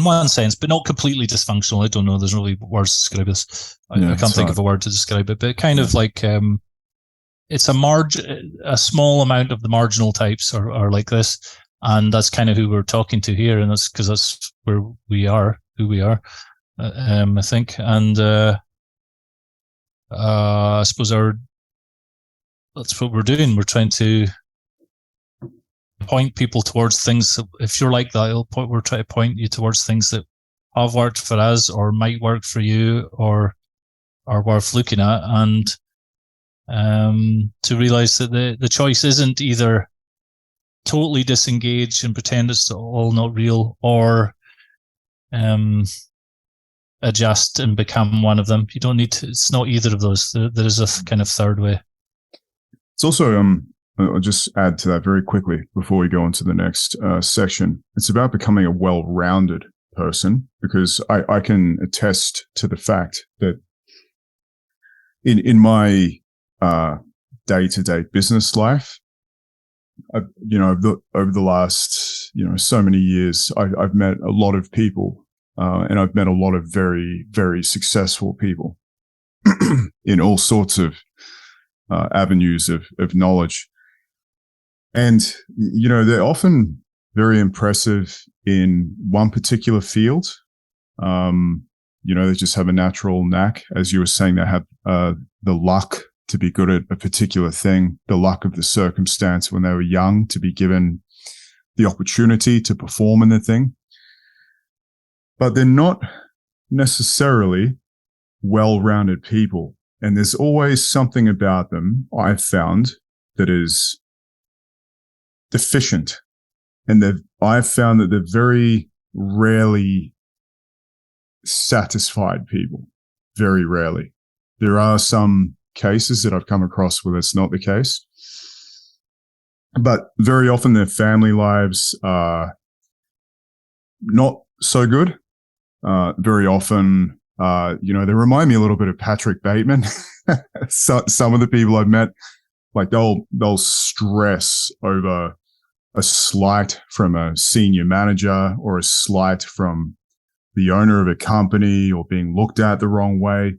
one sense, but not completely dysfunctional. I don't know. There's no really words to describe this. I can't think of a word to describe it, but kind of like it's a small amount of the marginal types are like this, and that's kind of who we're talking to here, and that's because that's where we are, who we are, I think, and. I suppose that's what we're doing. We're trying to point people towards things. If you're like that, we're trying to point you towards things that have worked for us or might work for you or are worth looking at, and to realize that the choice isn't either totally disengage and pretend it's all not real, or adjust and become one of them. You don't need to. It's not either of those. There is a kind of third way. It's also I'll just add to that very quickly before we go on to the next section. It's about becoming a well-rounded person, because I can attest to the fact that in my day-to-day business life, over the last so many years, I've met a lot of people. And I've met a lot of very, very successful people in all sorts of avenues of knowledge. And, they're often very impressive in one particular field. They just have a natural knack. As you were saying, they have the luck to be good at a particular thing, the luck of the circumstance when they were young to be given the opportunity to perform in the thing. But they're not necessarily well-rounded people. And there's always something about them, I've found, that is deficient. And I've found that they're very rarely satisfied people. Very rarely. There are some cases that I've come across where that's not the case. But very often their family lives are not so good. Very often, they remind me a little bit of Patrick Bateman. Some of the people I've met, like they'll stress over a slight from a senior manager or a slight from the owner of a company or being looked at the wrong way.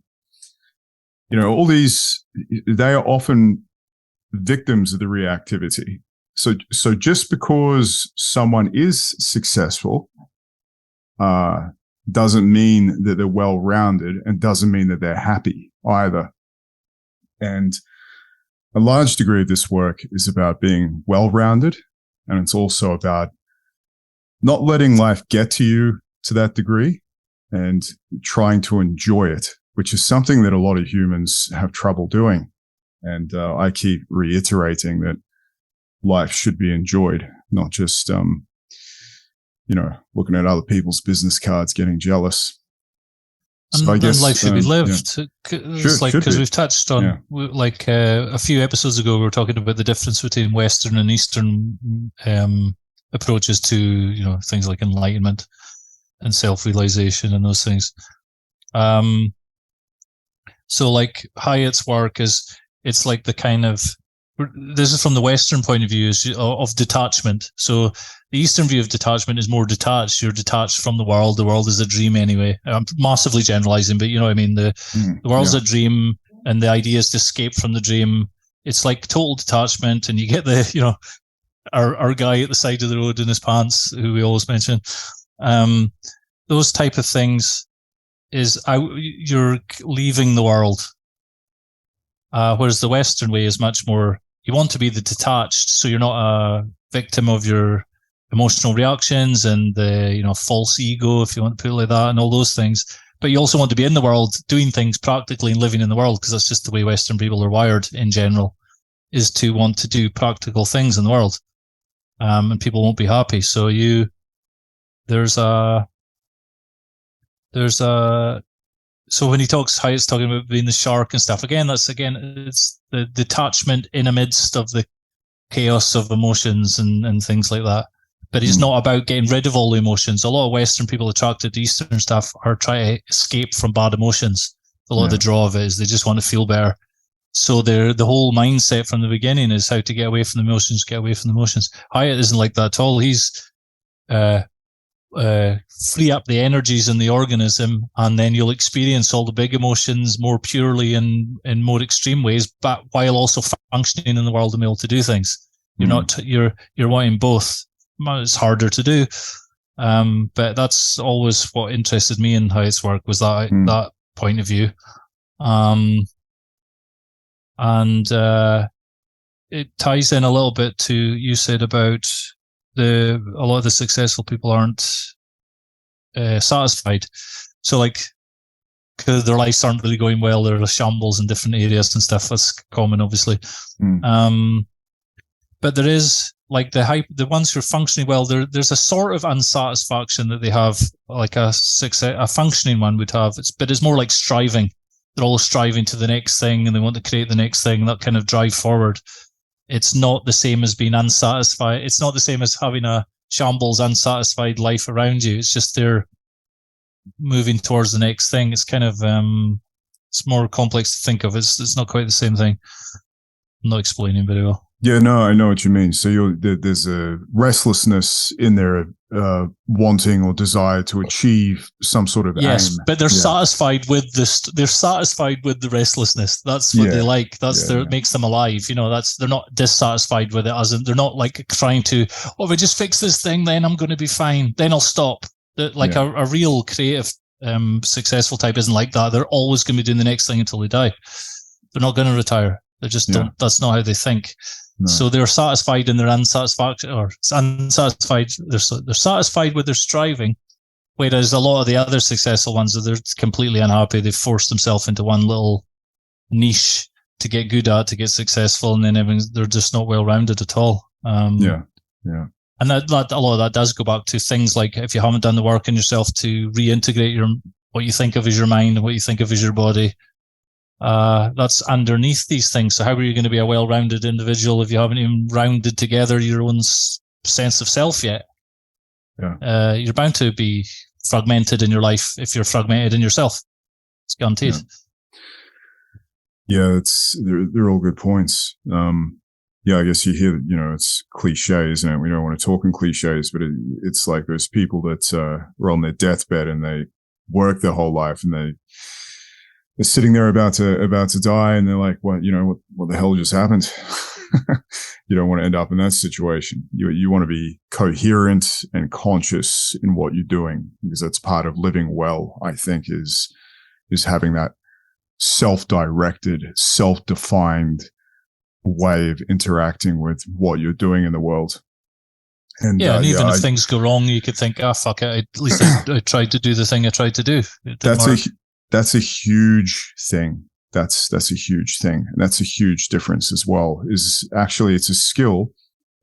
All these, they are often victims of the reactivity. So just because someone is successful, doesn't mean that they're well-rounded and doesn't mean that they're happy either. And a large degree of this work is about being well-rounded, and it's also about not letting life get to you to that degree and trying to enjoy it, which is something that a lot of humans have trouble doing. And I keep reiterating that life should be enjoyed, not just looking at other people's business cards, getting jealous. So I guess life should be lived. Because we've touched on, a few episodes ago, we were talking about the difference between Western and Eastern approaches to, things like enlightenment and self-realization and those things. So like Hyatt's work it's like the kind of this is from the Western point of view of detachment. So the Eastern view of detachment is more detached. You're detached from the world. The world is a dream anyway. I'm massively generalizing, but you know what I mean? The world's a dream, and the idea is to escape from the dream. It's like total detachment, and you get the, you know, our guy at the side of the road in his pants, who we always mention. Those type of things is you're leaving the world. Whereas the Western way is much more, you want to be the detached, so you're not a victim of your emotional reactions and the, you know, false ego, if you want to put it like that, and all those things. But you also want to be in the world, doing things practically and living in the world, because that's just the way Western people are wired in general, is to want to do practical things in the world. And people won't be happy. So so when he talks, Hyatt's talking about being the shark and stuff, it's the detachment in amidst of the chaos of emotions and things like that. But it's not about getting rid of all the emotions. A lot of Western people attracted to Eastern stuff are trying to escape from bad emotions. A lot of the draw of it is they just want to feel better. So the whole mindset from the beginning is how to get away from the emotions, Hyatt isn't like that at all. He's free up the energies in the organism, and then you'll experience all the big emotions more purely in more extreme ways, but while also functioning in the world and able to do things. You're wanting both. It's harder to do, but that's always what interested me in Hyatt's work, was that point of view. And it ties in a little bit to you said about a lot of the successful people aren't satisfied. So like, because their lives aren't really going well, they're a shambles in different areas and stuff. That's common, obviously. But there is like the ones who are functioning well, there's a sort of unsatisfaction that they have, like a functioning one would have. But it's more like striving. They're all striving to the next thing, and they want to create the next thing, that kind of drive forward. It's not the same as being unsatisfied. It's not the same as having a shambles, unsatisfied life around you. It's just they're moving towards the next thing. It's kind of, it's more complex to think of. It's not quite the same thing. I'm not explaining very well. Yeah, no, I know what you mean. So there's a restlessness in their wanting or desire to achieve some sort of aim. But they're satisfied with this. They're satisfied with the restlessness. That's what they like. That's it makes them alive. You know, they're not dissatisfied with it. As in, they're not like trying to, if I just fix this thing, then I'm going to be fine. Then I'll stop. A real creative, successful type isn't like that. They're always going to be doing the next thing until they die. They're not going to retire. They just don't. That's not how they think. No. So they're satisfied in their unsatisfaction, or unsatisfied. They're satisfied with their striving, whereas a lot of the other successful ones, they're completely unhappy. They've forced themselves into one little niche to get good at, to get successful, and then they're just not well rounded at all. And that a lot of that does go back to things like, if you haven't done the work in yourself to reintegrate what you think of as your mind and what you think of as your body. That's underneath these things. So how are you going to be a well-rounded individual if you haven't even rounded together your own sense of self yet? You're bound to be fragmented in your life if you're fragmented in yourself. It's guaranteed. They're all good points. I guess you hear, it's cliche, isn't it? We don't want to talk in cliches, but it's like those people that are on their deathbed and they work their whole life and they're sitting there about to die, and they're like, what the hell just happened? You don't want to end up in that situation. You want to be coherent and conscious in what you're doing, because that's part of living well, I think, is having that self-directed, self-defined way of interacting with what you're doing in the world. And even if things go wrong, you could think, fuck it, at least I tried to do the thing I tried to do. That's a huge thing. That's a huge thing. And that's a huge difference as well, is actually it's a skill.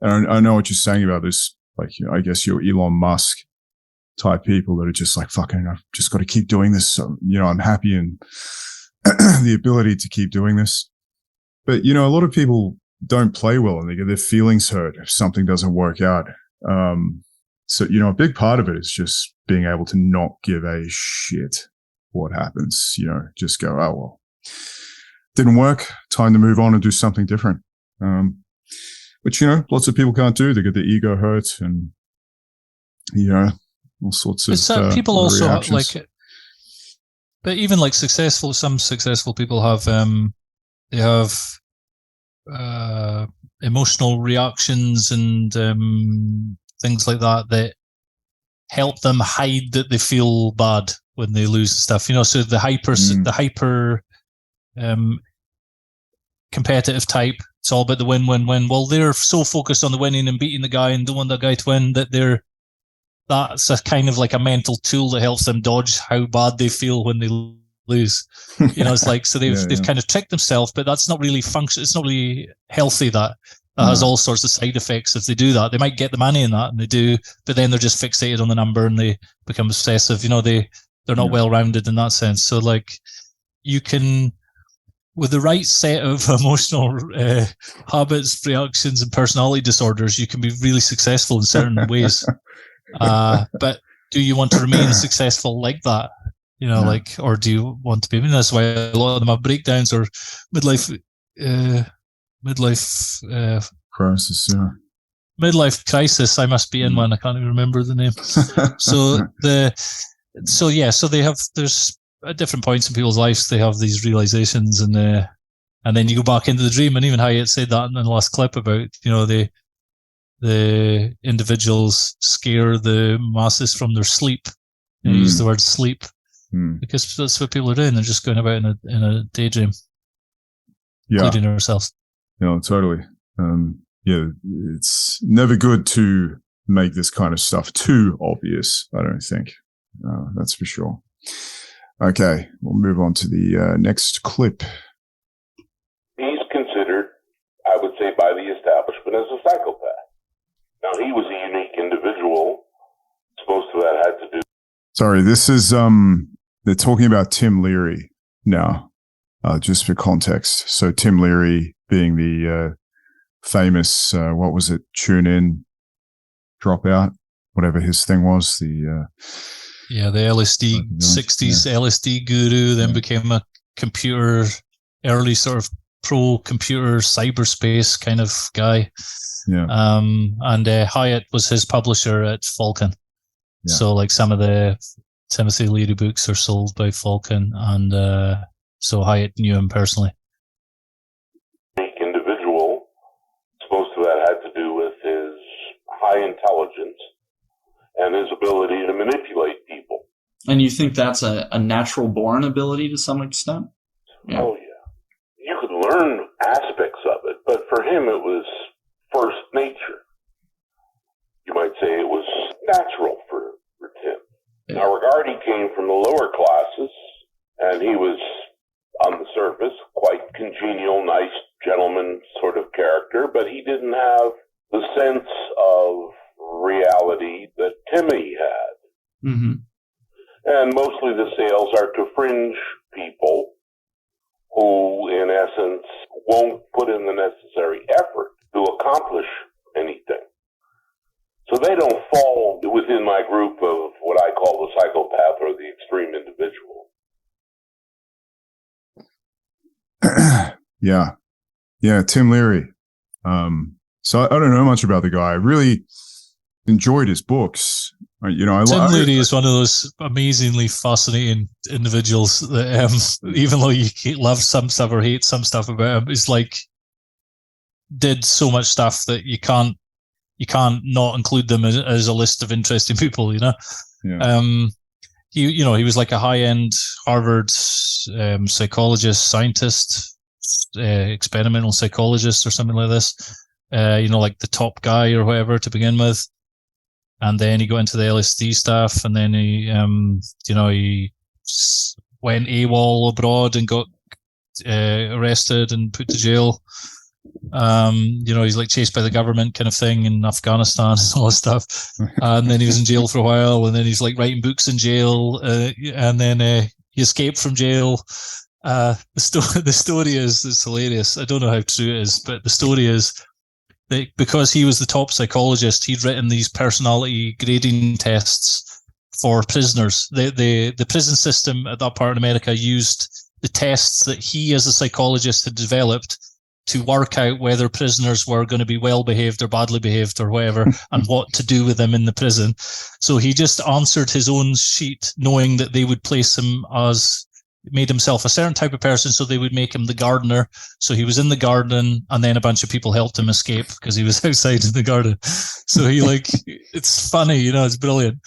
And I know what you're saying about this, like, I guess your Elon Musk type people that are just like, fucking, I've just got to keep doing this. So, I'm happy in the ability to keep doing this. But, a lot of people don't play well and they get their feelings hurt if something doesn't work out. So, a big part of it is just being able to not give a shit what happens, just go, oh, well, didn't work. Time to move on and do something different. Which, lots of people can't do. They get their ego hurt and, all sorts of people also reactions. but even like some successful people have, they have emotional reactions and things like that help them hide that they feel bad when they lose stuff. So the hyper competitive type, it's all about the win. Well, they're so focused on the winning and beating the guy and don't want that guy to win that that's a kind of like a mental tool that helps them dodge how bad they feel when they lose. It's like, so they've kind of tricked themselves, but that's not really it's not really healthy. That has all sorts of side effects. If they do that, they might get the money in that, and they do, but then they're just fixated on the number and they become obsessive. They're not well-rounded in that sense. So like, you can, with the right set of emotional habits, reactions, and personality disorders, you can be really successful in certain ways. But do you want to remain successful like that? Or do you want to be? That's why a lot of them have breakdowns or midlife crisis. Yeah. Midlife crisis. I must be in one. I can't even remember the name. So they have. There's at different points in people's lives they have these realizations, and then you go back into the dream. And even Hyatt said that in the last clip about the individuals scare the masses from their sleep. They use the word sleep because that's what people are doing. They're just going about in a daydream, including ourselves. Yeah, totally. It's never good to make this kind of stuff too obvious, I don't think. That's for sure. Okay, we'll move on to the next clip. He's considered, I would say, by the establishment as a psychopath. Now, he was a unique individual. Most of that had to do. Sorry, this is, they're talking about Tim Leary now, just for context. So Tim Leary being the famous, what was it, Tune In, Dropout, whatever his thing was. The LSD, 60s LSD guru, then became a early sort of pro-computer cyberspace kind of guy. Yeah. And Hyatt was his publisher at Falcon. Yeah. So like some of the Timothy Leary books are sold by Falcon, and so Hyatt knew him personally. Individual, most of that had to do with his high intelligence and his ability to manipulate people. And you think that's a natural born ability to some extent? Yeah. Oh, yeah. You could learn aspects of it, but for him it was first nature. You might say it was natural for Tim. Yeah. Now, Rigardi came from the lower classes, and he was, on the surface, quite congenial, nice gentleman sort of character, but he didn't have the sense of reality that Timmy had. Mm-hmm. And mostly the sales are to fringe people who, in essence, won't put in the necessary effort to accomplish anything. So they don't fall within my group of what I call the psychopath or the extreme individual. Yeah, Tim Leary. So I don't know much about the guy. I really enjoyed his books. Tim Leary is one of those amazingly fascinating individuals that, even though you love some stuff or hate some stuff about him, is like did so much stuff that you can't not include them as a list of interesting people. Yeah. He was like a high-end Harvard psychologist, scientist, experimental psychologist, or something like this. Like the top guy or whatever to begin with. And then he got into the LSD stuff, and then he went AWOL abroad and got arrested and put to jail. He's like chased by the government kind of thing in Afghanistan and all this stuff. And then he was in jail for a while, and then he's like writing books in jail, and then he escaped from jail. The story is, it's hilarious. I don't know how true it is, but the story is that because he was the top psychologist, he'd written these personality grading tests for prisoners. The prison system at that part in America used the tests that he as a psychologist had developed to work out whether prisoners were going to be well behaved or badly behaved or whatever, and what to do with them in the prison. So he just answered his own sheet, knowing that they would place him as, made himself a certain type of person, so they would make him the gardener. So he was in the garden, and then a bunch of people helped him escape because he was outside in the garden. So he it's funny, it's brilliant.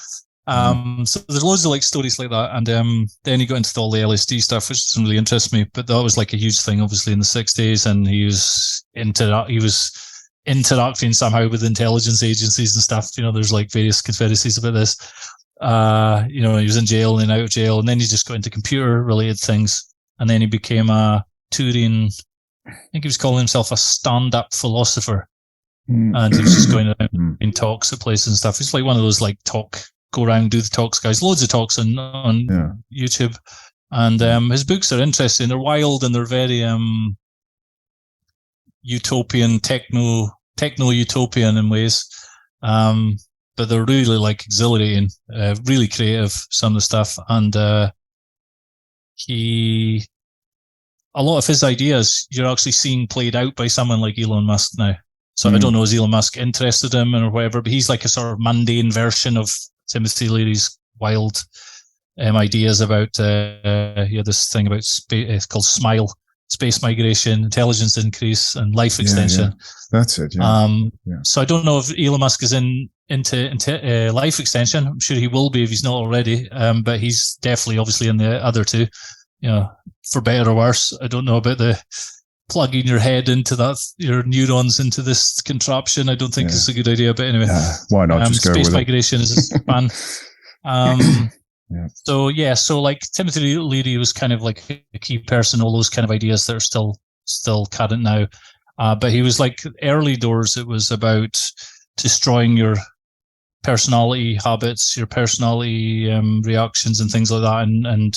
So there's loads of stories like that, and then he got into all the LSD stuff, which doesn't really interest me, but that was a huge thing, obviously, in the 60s, and he was interacting somehow with intelligence agencies and stuff. There's various conspiracies about this. He was in jail and out of jail, and then he just got into computer related things, and then he became a touring, I think he was calling himself a stand-up philosopher, and he was just going out in talks at places and stuff. He's one of those go around, do the talks guys, loads of talks on YouTube. And his books are interesting. They're wild, and they're very utopian, techno-utopian in ways. But they're really exhilarating, really creative, some of the stuff. And a lot of his ideas you're actually seeing played out by someone like Elon Musk now. So I don't know, is Elon Musk interested in him or whatever, but he's a sort of mundane version of Timothy Leary's wild ideas about this thing about space. It's called SMILE, space migration, intelligence increase, and life extension. Yeah. That's it. Yeah. So I don't know if Elon Musk is into life extension. I'm sure he will be if he's not already. But he's definitely, obviously, in the other two. For better or worse. I don't know about the plugging your head into your neurons into this contraption. I don't think it's a good idea, but anyway. Why not just go with it? Space migration is fun. So Timothy Leary was kind of a key person, all those kind of ideas that are still current now. But he was early doors, it was about destroying your personality habits, your personality reactions and things like that. And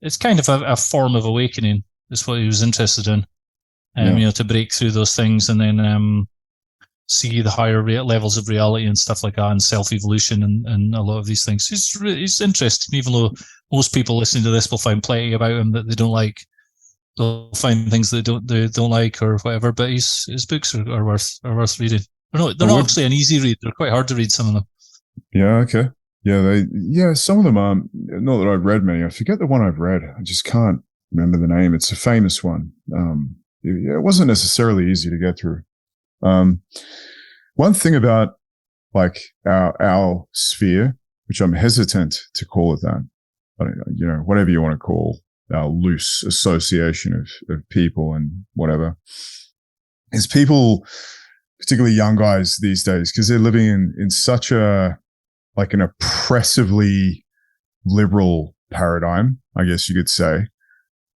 it's kind of a form of awakening is what he was interested in. To break through those things and then see the higher levels of reality and stuff like that, and self-evolution and a lot of these things. He's interesting, even though most people listening to this will find plenty about him that they don't like. They'll find things they don't like or whatever. But his books are worth reading. They're not actually an easy read. They're quite hard to read, some of them. Yeah. Okay. Yeah. Some of them are not that I've read many. I forget the one I've read. I just can't remember the name. It's a famous one. It wasn't necessarily easy to get through. One thing about our sphere, which I'm hesitant to call it that, but whatever you want to call our loose association of people and whatever, is people, particularly young guys these days, because they're living in such an oppressively liberal paradigm, I guess you could say,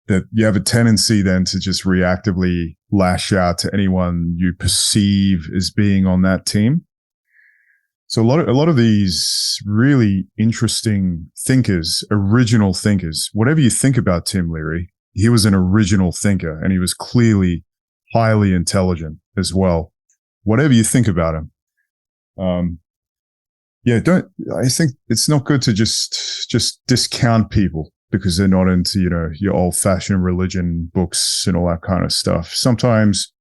that you have a tendency then to just reactively lash out to anyone you perceive as being on that team. So a lot of these really interesting thinkers, original thinkers, whatever you think about Tim Leary, he was an original thinker, and he was clearly highly intelligent as well. Whatever you think about him. I think it's not good to just discount people because they're not into, your old-fashioned religion books and all that kind of stuff. Sometimes,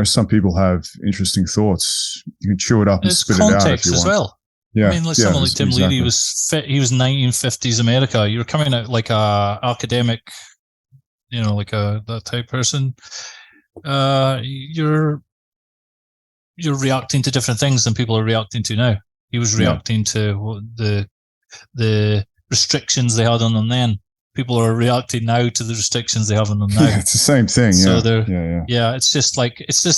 some people have interesting thoughts. You can chew it up and spit it out if you want. Context as well. Yeah. Someone like Tim Leary he was 1950s America. You're coming out like a academic, that type person. You're reacting to different things than people are reacting to now. He was reacting to the restrictions they had on them then. People are reacting now to the restrictions they have on them now. Yeah, it's the same thing. So it's just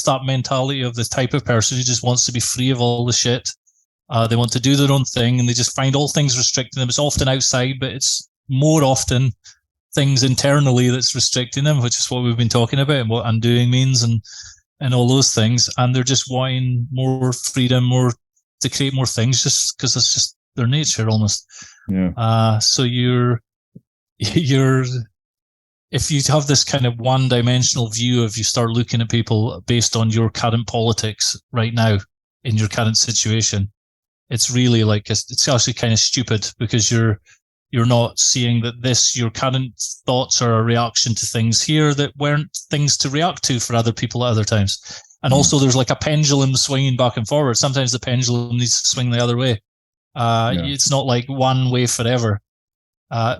that mentality of the type of person who just wants to be free of all the shit. They want to do their own thing, and they just find all things restricting them. It's often outside, but it's more often things internally that's restricting them, which is what we've been talking about and what undoing means and all those things. And they're just wanting more freedom, more to create more things, just because it's just their nature almost. Yeah. So you're if you have this kind of one-dimensional view of you start looking at people based on your current politics right now in your current situation, it's really it's actually kind of stupid, because you're You're not seeing that your current thoughts are a reaction to things here that weren't things to react to for other people at other times. And also there's like a pendulum swinging back and forward. Sometimes the pendulum needs to swing the other way. It's not like one way forever,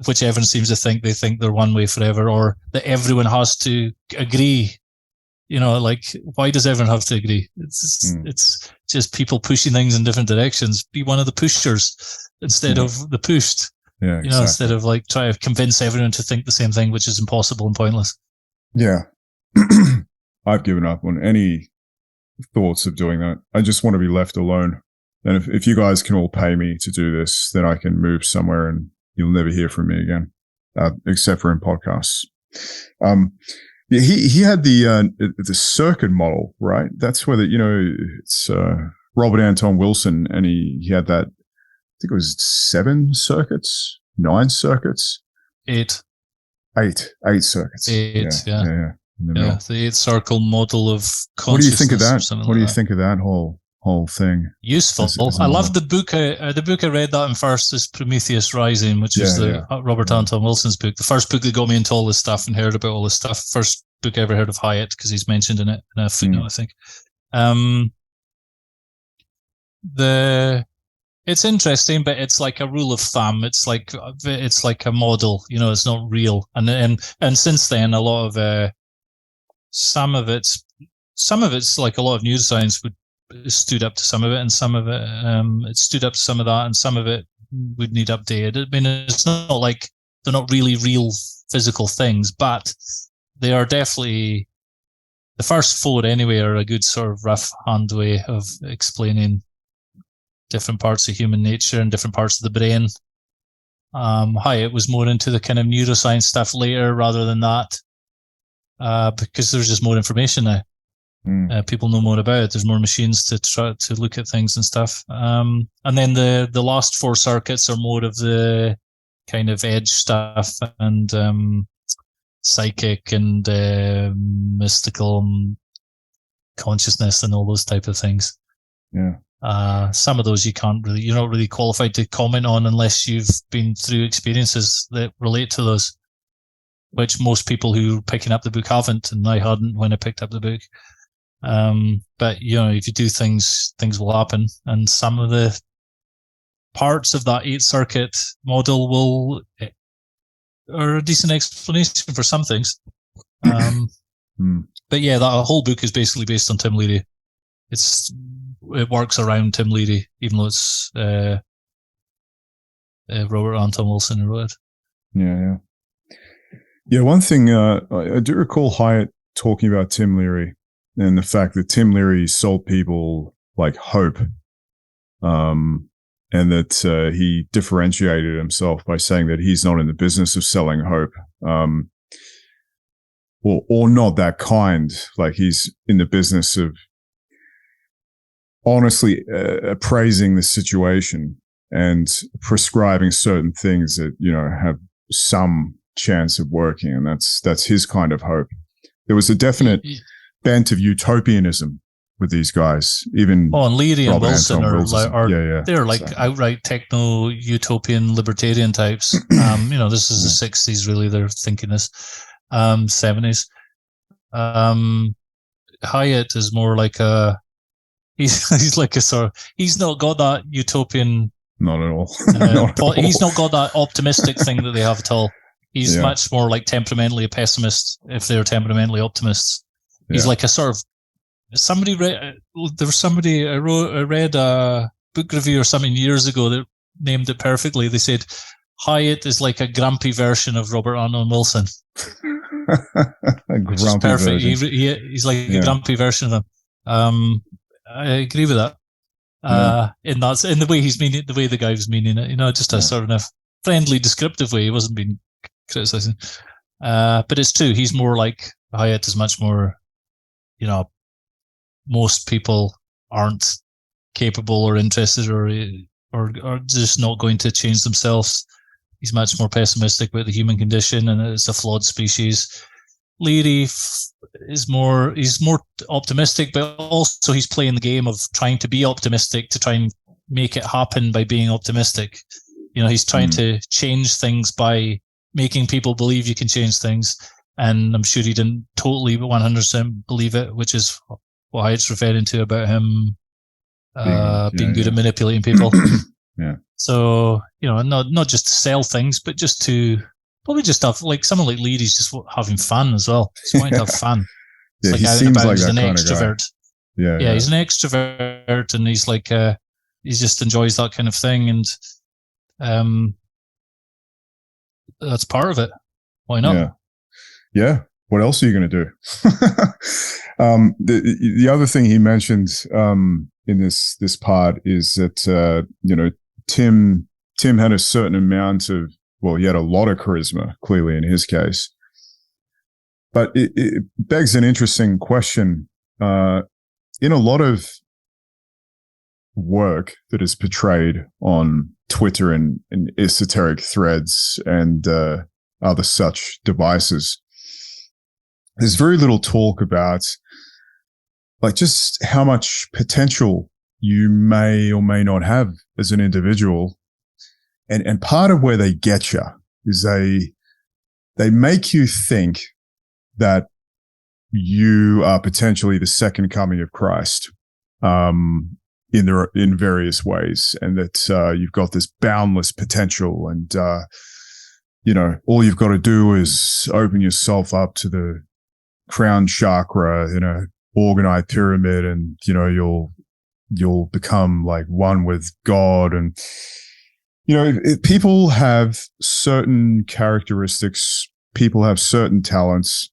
which everyone seems to think. They think they're one way forever, or that everyone has to agree. Like, why does everyone have to agree? It's just people pushing things in different directions. Be one of the pushers instead of the pushed. Yeah, exactly. Instead of like try to convince everyone to think the same thing, which is impossible and pointless. Yeah. I've given up on any thoughts of doing that. I just want to be left alone. And if you guys can all pay me to do this, then I can move somewhere and you'll never hear from me again, except for in podcasts. He had the circuit model, right? That's where it's Robert Anton Wilson, and he had that. I think it was 7 circuits, 9 circuits, 8 circuits. 8, yeah. The 8 circle model of consciousness. What do you think of that? What do you think of that whole thing? Useful. I love the book. The book I read that in first is Prometheus Rising, which is Robert Anton Wilson's book. The first book that got me into all this stuff and heard about all this stuff. First book I ever heard of Hyatt, because he's mentioned in it in a footnote, I think. It's interesting, but it's like a rule of thumb. It's like a model. It's not real. And since then, a lot of some of it's like a lot of neuroscience stood up to some of it, and some of it it stood up to some of that, and some of it would need updated. I mean, it's not like they're not really real physical things, but they are definitely, the first 4 anyway are a good sort of rough hand way of explaining different parts of human nature and different parts of the brain. Hyatt was more into the kind of neuroscience stuff later rather than that, because there's just more information now. People know more about it. There's more machines to try to look at things and stuff. And then the last 4 circuits are more of the kind of edge stuff and psychic and mystical consciousness and all those type of things. Yeah. Some of those you're not really qualified to comment on unless you've been through experiences that relate to those, which most people who are picking up the book haven't, and I hadn't when I picked up the book. But if you do things will happen, and some of the parts of that 8 circuit model are a decent explanation for some things. But yeah, that whole book is basically based on Tim Leary. It works around Tim Leary, even though it's Robert Anton Wilson who wrote it. Yeah. One thing I do recall Hyatt talking about Tim Leary and the fact that Tim Leary sold people like hope, and that he differentiated himself by saying that he's not in the business of selling hope, or not that kind. Like, he's in the business of honestly appraising the situation and prescribing certain things that have some chance of working, and that's his kind of hope. There was a definite bent of utopianism with these guys. Even and Leary and Wilson are they're like outright techno utopian libertarian types. This is the 60s really. They're thinking this 70s. Hyatt is more like a. He's like a sort of, he's not got that utopian. Not at all. He's not got that optimistic thing that they have at all. He's much more like temperamentally a pessimist if they're temperamentally optimists. He's like a sort of, I read a book review or something years ago that named it perfectly. They said, Hyatt is like a grumpy version of Robert Anton Wilson. Which is perfect. He's like a grumpy version of him. I agree with that. In the way he's meaning it, the way the guy was meaning it, just a sort of friendly, descriptive way. He wasn't being criticizing. But it's true. He's more like Hyatt is much more, most people aren't capable or interested or just not going to change themselves. He's much more pessimistic about the human condition, and it's a flawed species. Leary he's more optimistic, but also he's playing the game of trying to be optimistic to try and make it happen by being optimistic. He's trying to change things by making people believe you can change things. And I'm sure he didn't totally 100% believe it, which is what Hyatt's referring to about him being good at manipulating people. Yeah. So, not just to sell things, but just to probably just have, like someone like Leary's just having fun as well. He's wanting to have fun. Yeah, like he seems like that an kind extrovert. of guy. Yeah, he's an extrovert, and he's like, he just enjoys that kind of thing, and that's part of it. Why not? Yeah. What else are you going to do? The other thing he mentioned in this part is that Tim had a certain amount of, he had a lot of charisma, clearly in his case. But it begs an interesting question. In a lot of work that is portrayed on Twitter and esoteric threads and other such devices, there's very little talk about like just how much potential you may or may not have as an individual. And part of where they get you is they make you think that you are potentially the second coming of Christ in various ways, and that you've got this boundless potential, and all you've got to do is open yourself up to the crown chakra in a organite pyramid, and you'll become like one with God. And if people have certain characteristics, people have certain talents,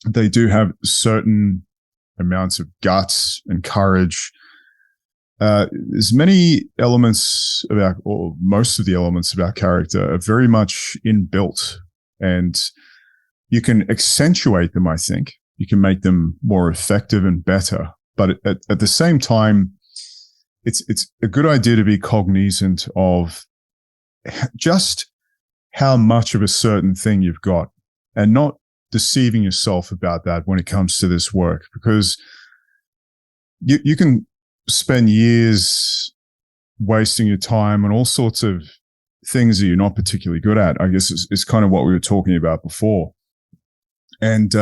they do have certain amounts of guts and courage. There's many elements or most of the elements of our character are very much inbuilt, and you can accentuate them. I think you can make them more effective and better. But at the same time, it's a good idea to be cognizant of just how much of a certain thing you've got, and not deceiving yourself about that when it comes to this work, because you can spend years wasting your time on all sorts of things that you're not particularly good at. I guess it's kind of what we were talking about before. And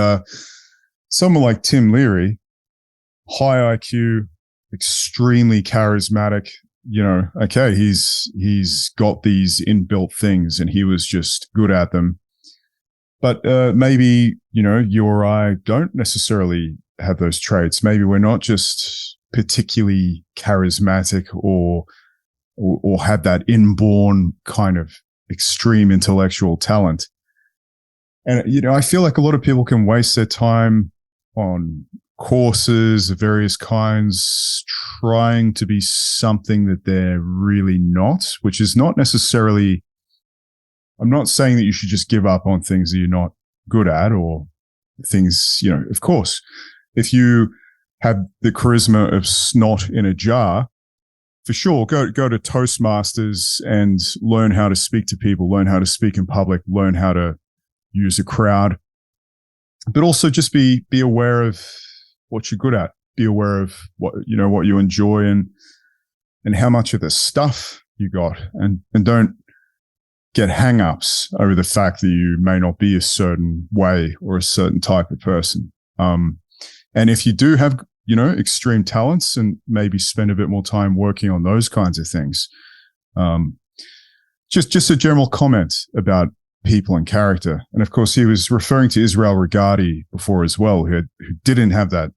someone like Tim Leary, high IQ, extremely charismatic, he's got these inbuilt things and he was just good at them. But maybe, you or I don't necessarily have those traits. Maybe we're not just particularly charismatic or have that inborn kind of extreme intellectual talent. And, I feel like a lot of people can waste their time on courses of various kinds trying to be something that they're really not, which is not necessarily, I'm not saying that you should just give up on things that you're not good at, or things, of course, if you have the charisma of snot in a jar, for sure, go to Toastmasters and learn how to speak to people, learn how to speak in public, learn how to use a crowd, but also just be aware of what you're good at, be aware of what you enjoy and how much of the stuff you got, and don't get hang-ups over the fact that you may not be a certain way or a certain type of person. And if you do have, extreme talents, and maybe spend a bit more time working on those kinds of things. Just a general comment about people and character. And of course, he was referring to Israel Regardie before as well, who didn't have that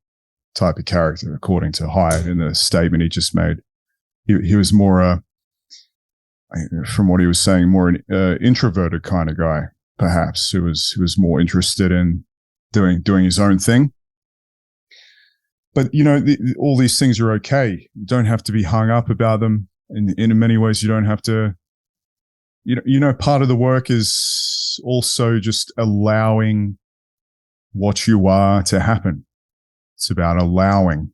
type of character, according to Hyatt in the statement he just made. He was more, from what he was saying, more an introverted kind of guy, perhaps, who was more interested in doing his own thing. But, all these things are okay. You don't have to be hung up about them. In many ways, you don't have to, part of the work is also just allowing what you are to happen. It's about allowing,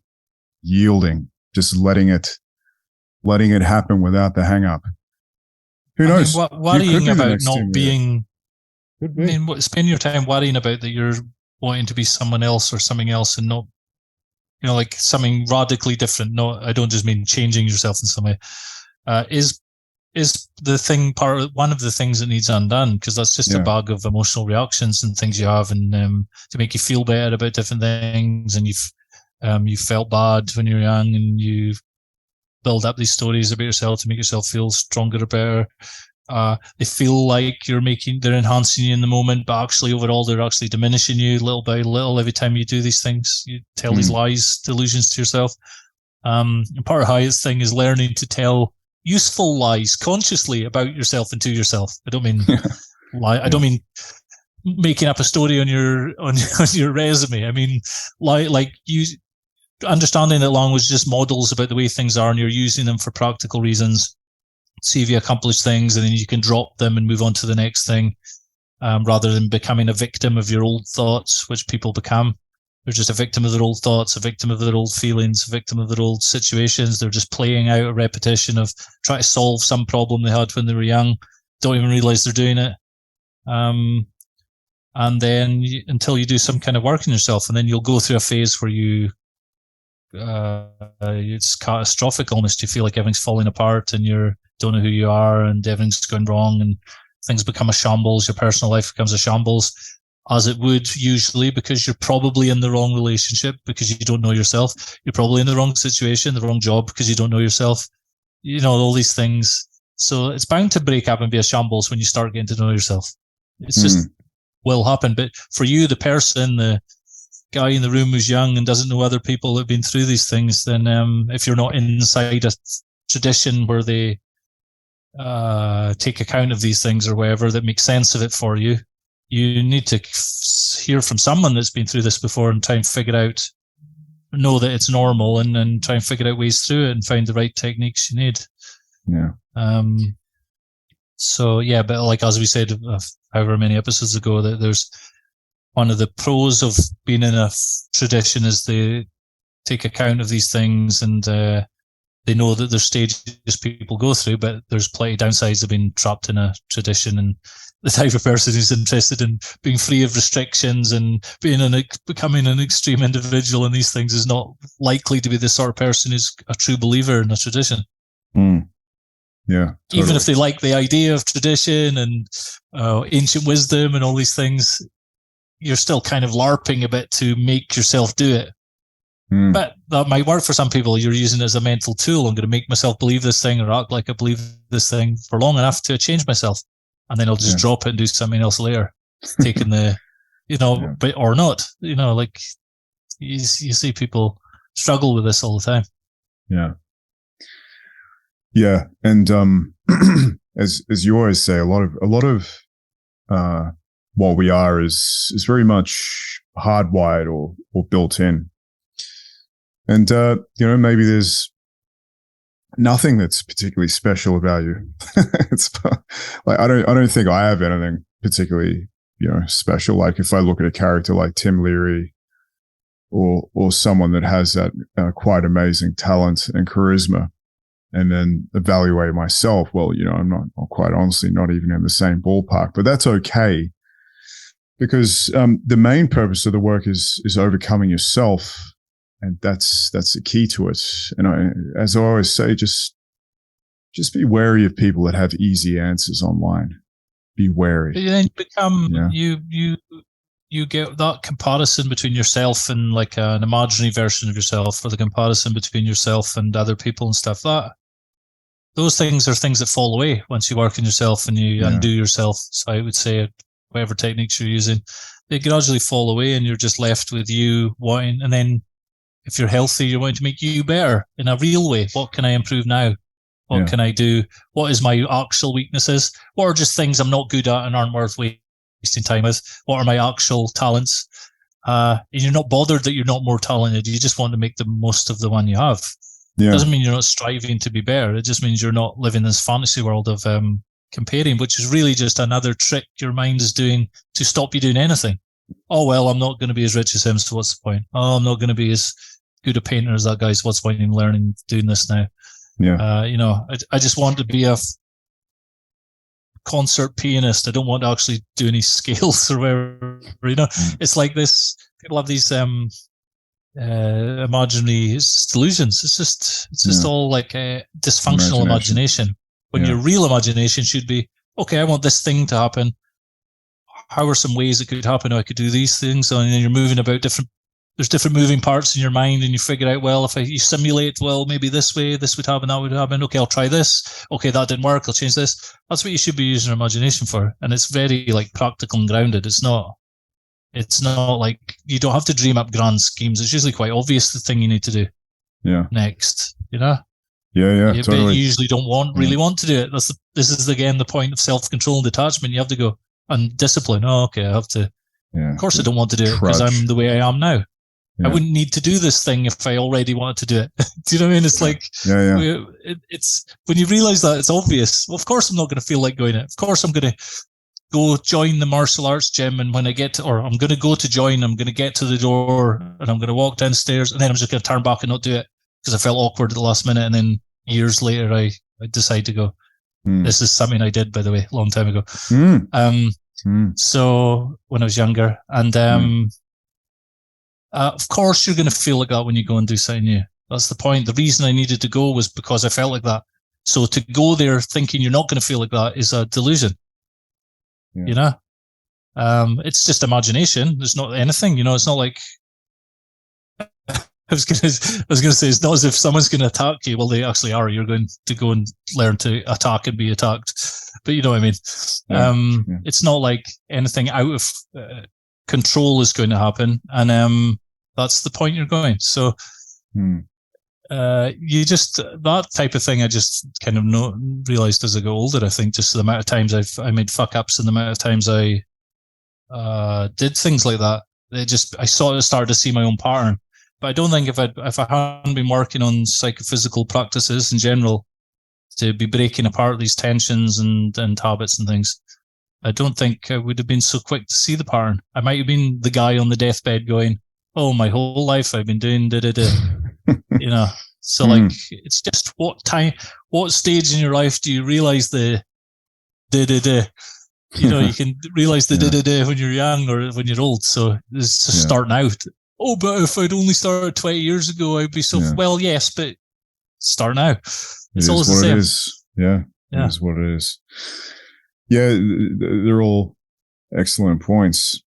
yielding, just letting it happen without the hang up. Who knows? Worrying about not being, spend your time worrying about that you're wanting to be someone else or something else, and not, like something radically different. No, I don't just mean changing yourself in some way. Is is one of the things that needs undone, because that's just a bag of emotional reactions and things you have, and to make you feel better about different things, and you felt bad when you were young, and you build up these stories about yourself to make yourself feel stronger or better. They feel like they're enhancing you in the moment, but actually overall they're actually diminishing you little by little every time you do these things. You tell these lies, delusions to yourself. And part of Hyatt's thing is learning to tell useful lies consciously about yourself and to yourself. I don't mean lie. I don't mean making up a story on your resume. I mean, like you understanding that language is just models about the way things are, and you're using them for practical reasons. See if you accomplish things, and then you can drop them and move on to the next thing, rather than becoming a victim of your old thoughts, which people become. They're just a victim of their old thoughts, a victim of their old feelings, a victim of their old situations. They're just playing out a repetition of trying to solve some problem they had when they were young. Don't even realize they're doing it. And then until you do some kind of work on yourself, and then you'll go through a phase where it's catastrophic almost. You feel like everything's falling apart, and you don't know who you are, and everything's going wrong, and things become a shambles. Your personal life becomes a shambles, as it would usually, because you're probably in the wrong relationship because you don't know yourself. You're probably in the wrong situation, the wrong job because you don't know yourself. You know, all these things. So it's bound to break up and be a shambles when you start getting to know yourself. It's just will happen. But for you, the person, the guy in the room who's young and doesn't know other people who've been through these things, then if you're not inside a tradition where they take account of these things or whatever that makes sense of it for you, you need to hear from someone that's been through this before and try and figure out, know that it's normal, and then try and figure out ways through it and find the right techniques you need. Yeah. So yeah, but like as we said, however many episodes ago, that there's one of the pros of being in a tradition is they take account of these things, and they know that there's stages people go through, but there's plenty of downsides of being trapped in a tradition. And the type of person who's interested in being free of restrictions and becoming an extreme individual in these things is not likely to be the sort of person who's a true believer in a tradition. Yeah, totally. Even if they like the idea of tradition and ancient wisdom and all these things, you're still kind of LARPing a bit to make yourself do it. But that might work for some people. You're using it as a mental tool. I'm going to make myself believe this thing or act like I believe this thing for long enough to change myself. And then I'll just drop it and do something else later. Taking the, but, or not, like you see people struggle with this all the time. Yeah. Yeah. And, as you always say, a lot of, what we are is very much hardwired or built in. And, maybe there's nothing that's particularly special about you. It's like, I don't think I have anything particularly, special. Like if I look at a character like Tim Leary or someone that has that quite amazing talent and charisma, and then evaluate myself, well, I'm not quite honestly not even in the same ballpark, but that's okay. Because, the main purpose of the work is overcoming yourself. And that's the key to it. And as I always say, just be wary of people that have easy answers online. Be wary. But then you become you get that comparison between yourself and like an imaginary version of yourself, or the comparison between yourself and other people and stuff. Those things are things that fall away once you work on yourself and you undo yourself. So I would say whatever techniques you're using, they gradually fall away, and you're just left with you wanting. And then if you're healthy, you're wanting to make you better in a real way. What can I improve now? What can I do? What is my actual weaknesses? What are just things I'm not good at and aren't worth wasting time with? What are my actual talents? And you're not bothered that you're not more talented. You just want to make the most of the one you have. It doesn't mean you're not striving to be better. It just means you're not living in this fantasy world of comparing, which is really just another trick your mind is doing to stop you doing anything. Oh, well, I'm not going to be as rich as him, so what's the point? Oh, I'm not going to be as good a painter as that guy, so what's the point in learning doing this now? I just want to be a concert pianist. I don't want to actually do any scales or whatever. It's like this. People have these imaginary delusions. It's just all like a dysfunctional imagination, When your real imagination should be, okay, I want this thing to happen. How are some ways it could happen? I could do these things. And then you're moving about there's different moving parts in your mind, and you figure out, well, if you simulate, well, maybe this way, this would happen, that would happen. Okay, I'll try this. Okay, that didn't work. I'll change this. That's what you should be using your imagination for. And it's very like practical and grounded. It's not like you don't have to dream up grand schemes. It's usually quite obvious the thing you need to do. Yeah. Next, you know? Yeah, But totally. you usually don't really want to do it. This is again the point of self-control and detachment. You have to go and discipline. Oh, okay, I have to. Yeah. Of course, I don't want to do it because I'm the way I am now. I wouldn't need to do this thing if I already wanted to do it. Do you know what I mean? It's like, it's when you realize that it's obvious. Well, of course, I'm not going to feel like going it. Of course, I'm going to go join the martial arts gym. And when I get to, or I'm going to go to join, I'm going to get to the door and I'm going to walk downstairs and then I'm just going to turn back and not do it because I felt awkward at the last minute. And then years later, I decide to go. This is something I did, by the way, a long time ago. So when I was younger, and of course you're going to feel like that when you go and do something new. That's the point. The reason I needed to go was because I felt like that. So to go there thinking you're not going to feel like that is a delusion. You know, it's just imagination. There's not anything. You know, it's not like. I was gonna say it's not as if someone's going to attack you. Well, they actually are. You're going to go and learn to attack and be attacked. But you know what I mean. It's not like anything out of control is going to happen, and that's the point you're going. So, you just that type of thing. I just kind of realized as I got older. I think just the amount of times I made fuck ups and the amount of times I did things like that. I sort of started to see my own pattern. But I don't think if I hadn't been working on psychophysical practices in general to be breaking apart these tensions and habits and things, I don't think I would have been so quick to see the pattern. I might have been the guy on the deathbed going, "Oh, my whole life I've been doing da-da-da." You know, so like it's just what stage in your life do you realize the da-da-da? You know, you can realize the da-da-da when you're young or when you're old. So it's just starting out. Oh, but if I'd only started 20 years ago, I'd be so... Well, yes, but start now. It's always the same. It is. Yeah. It is what it is. Yeah, they're all excellent points.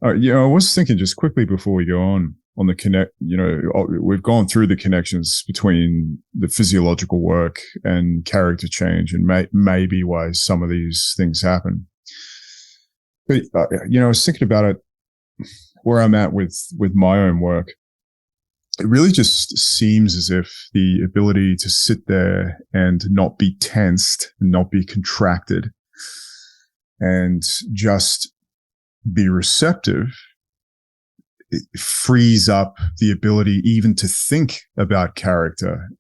I was thinking just quickly before we go on the connect, we've gone through the connections between the physiological work and character change and maybe why some of these things happen. But, I was thinking about it, where I'm at with my own work. It really just seems as if the ability to sit there and not be tensed, not be contracted, and just be receptive, it frees up the ability even to think about character,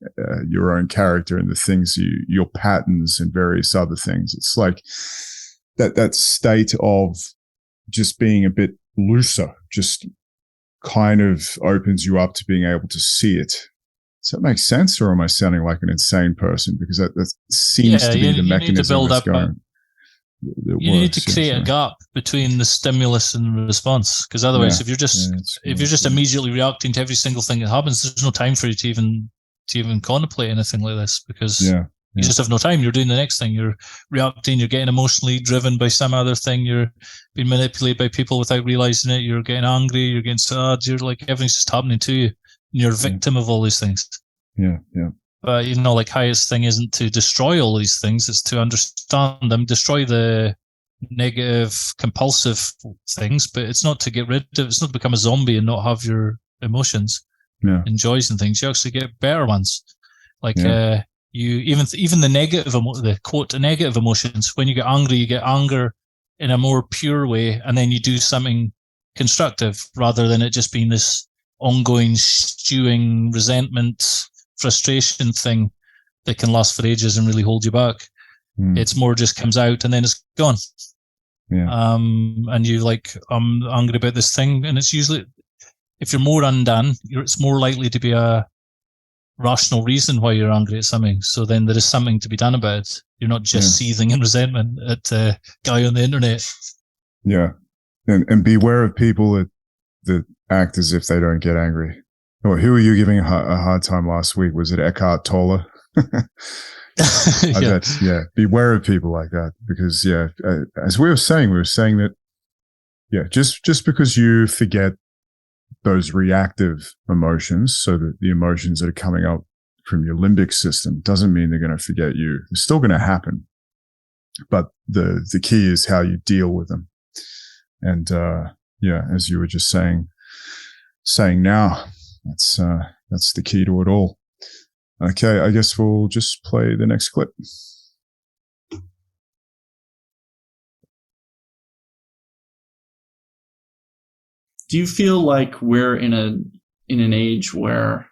your own character and the things your patterns and various other things. It's like that state of just being a bit looser just kind of opens you up to being able to see it. Does that make sense, or am I sounding like an insane person? Because that seems to be the mechanism that's going. You need to create a gap between the stimulus and the response, because otherwise, if you're just immediately reacting to every single thing that happens, there's no time for you to even contemplate anything like this, because you just have no time. You're doing the next thing. You're reacting. You're getting emotionally driven by some other thing. You're being manipulated by people without realizing it. You're getting angry. You're getting sad. You're like, everything's just happening to you. And you're a victim of all these things. Yeah. But, like Hyatt's thing isn't to destroy all these things. It's to understand them, destroy the negative, compulsive things. But it's not to get rid of, it's not to become a zombie and not have your emotions and joys and things. You actually get better ones. Like, you even the negative, the quote, negative emotions. When you get anger in a more pure way, and then you do something constructive rather than it just being this ongoing stewing resentment, frustration thing that can last for ages and really hold you back. It's more just comes out and then it's gone. And you like, I'm angry about this thing, and it's usually, if you're more undone, it's more likely to be a rational reason why you're angry at something. So then there is something to be done about it. You're not just seething in resentment at a guy on the internet. Yeah. And beware of people that act as if they don't get angry. Or who were you giving a hard time last week? Was it Eckhart Tolle? Beware of people like that, because as we were saying that just because you forget those reactive emotions, so that the emotions that are coming up from your limbic system, doesn't mean they're going to forget you. It's still going to happen, but the key is how you deal with them. And as you were just saying now, that's the key to it all. Okay, I guess we'll just play the next clip. Do you feel like we're in an age where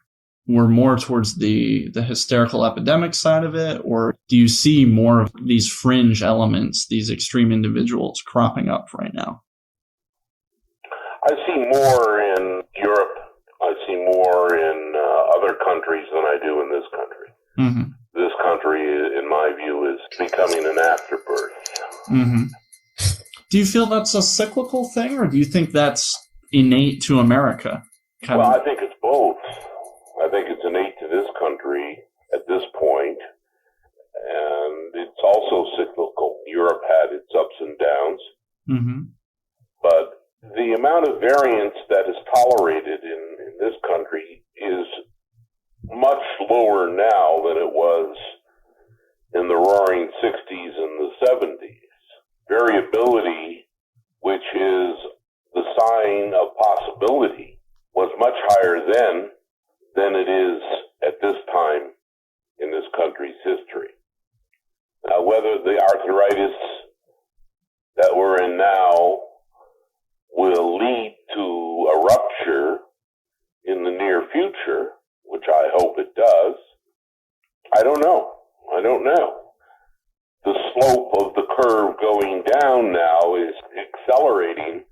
we're more towards the hysterical epidemic side of it, or do you see more of these fringe elements, these extreme individuals cropping up right now? I see more in Europe. I see more in other countries than I do in this country. Mm-hmm. This country, in my view, is becoming an afterbirth. Mm-hmm. Do you feel that's a cyclical thing, or do you think that's innate to America? I think it's both. I think it's innate to this country at this point, and it's also cyclical. Europe had its ups and downs, mm-hmm. but the amount of variance that is tolerated in this country is much lower now than it was in the roaring 60s and the 70s. Variability, which is the sign of possibility, was much higher then than it is at this time in this country's history. Now, whether the arthritis that we're in now will lead to a rupture in the near future, which I hope it does, I don't know. The slope of the curve going down now is accelerating,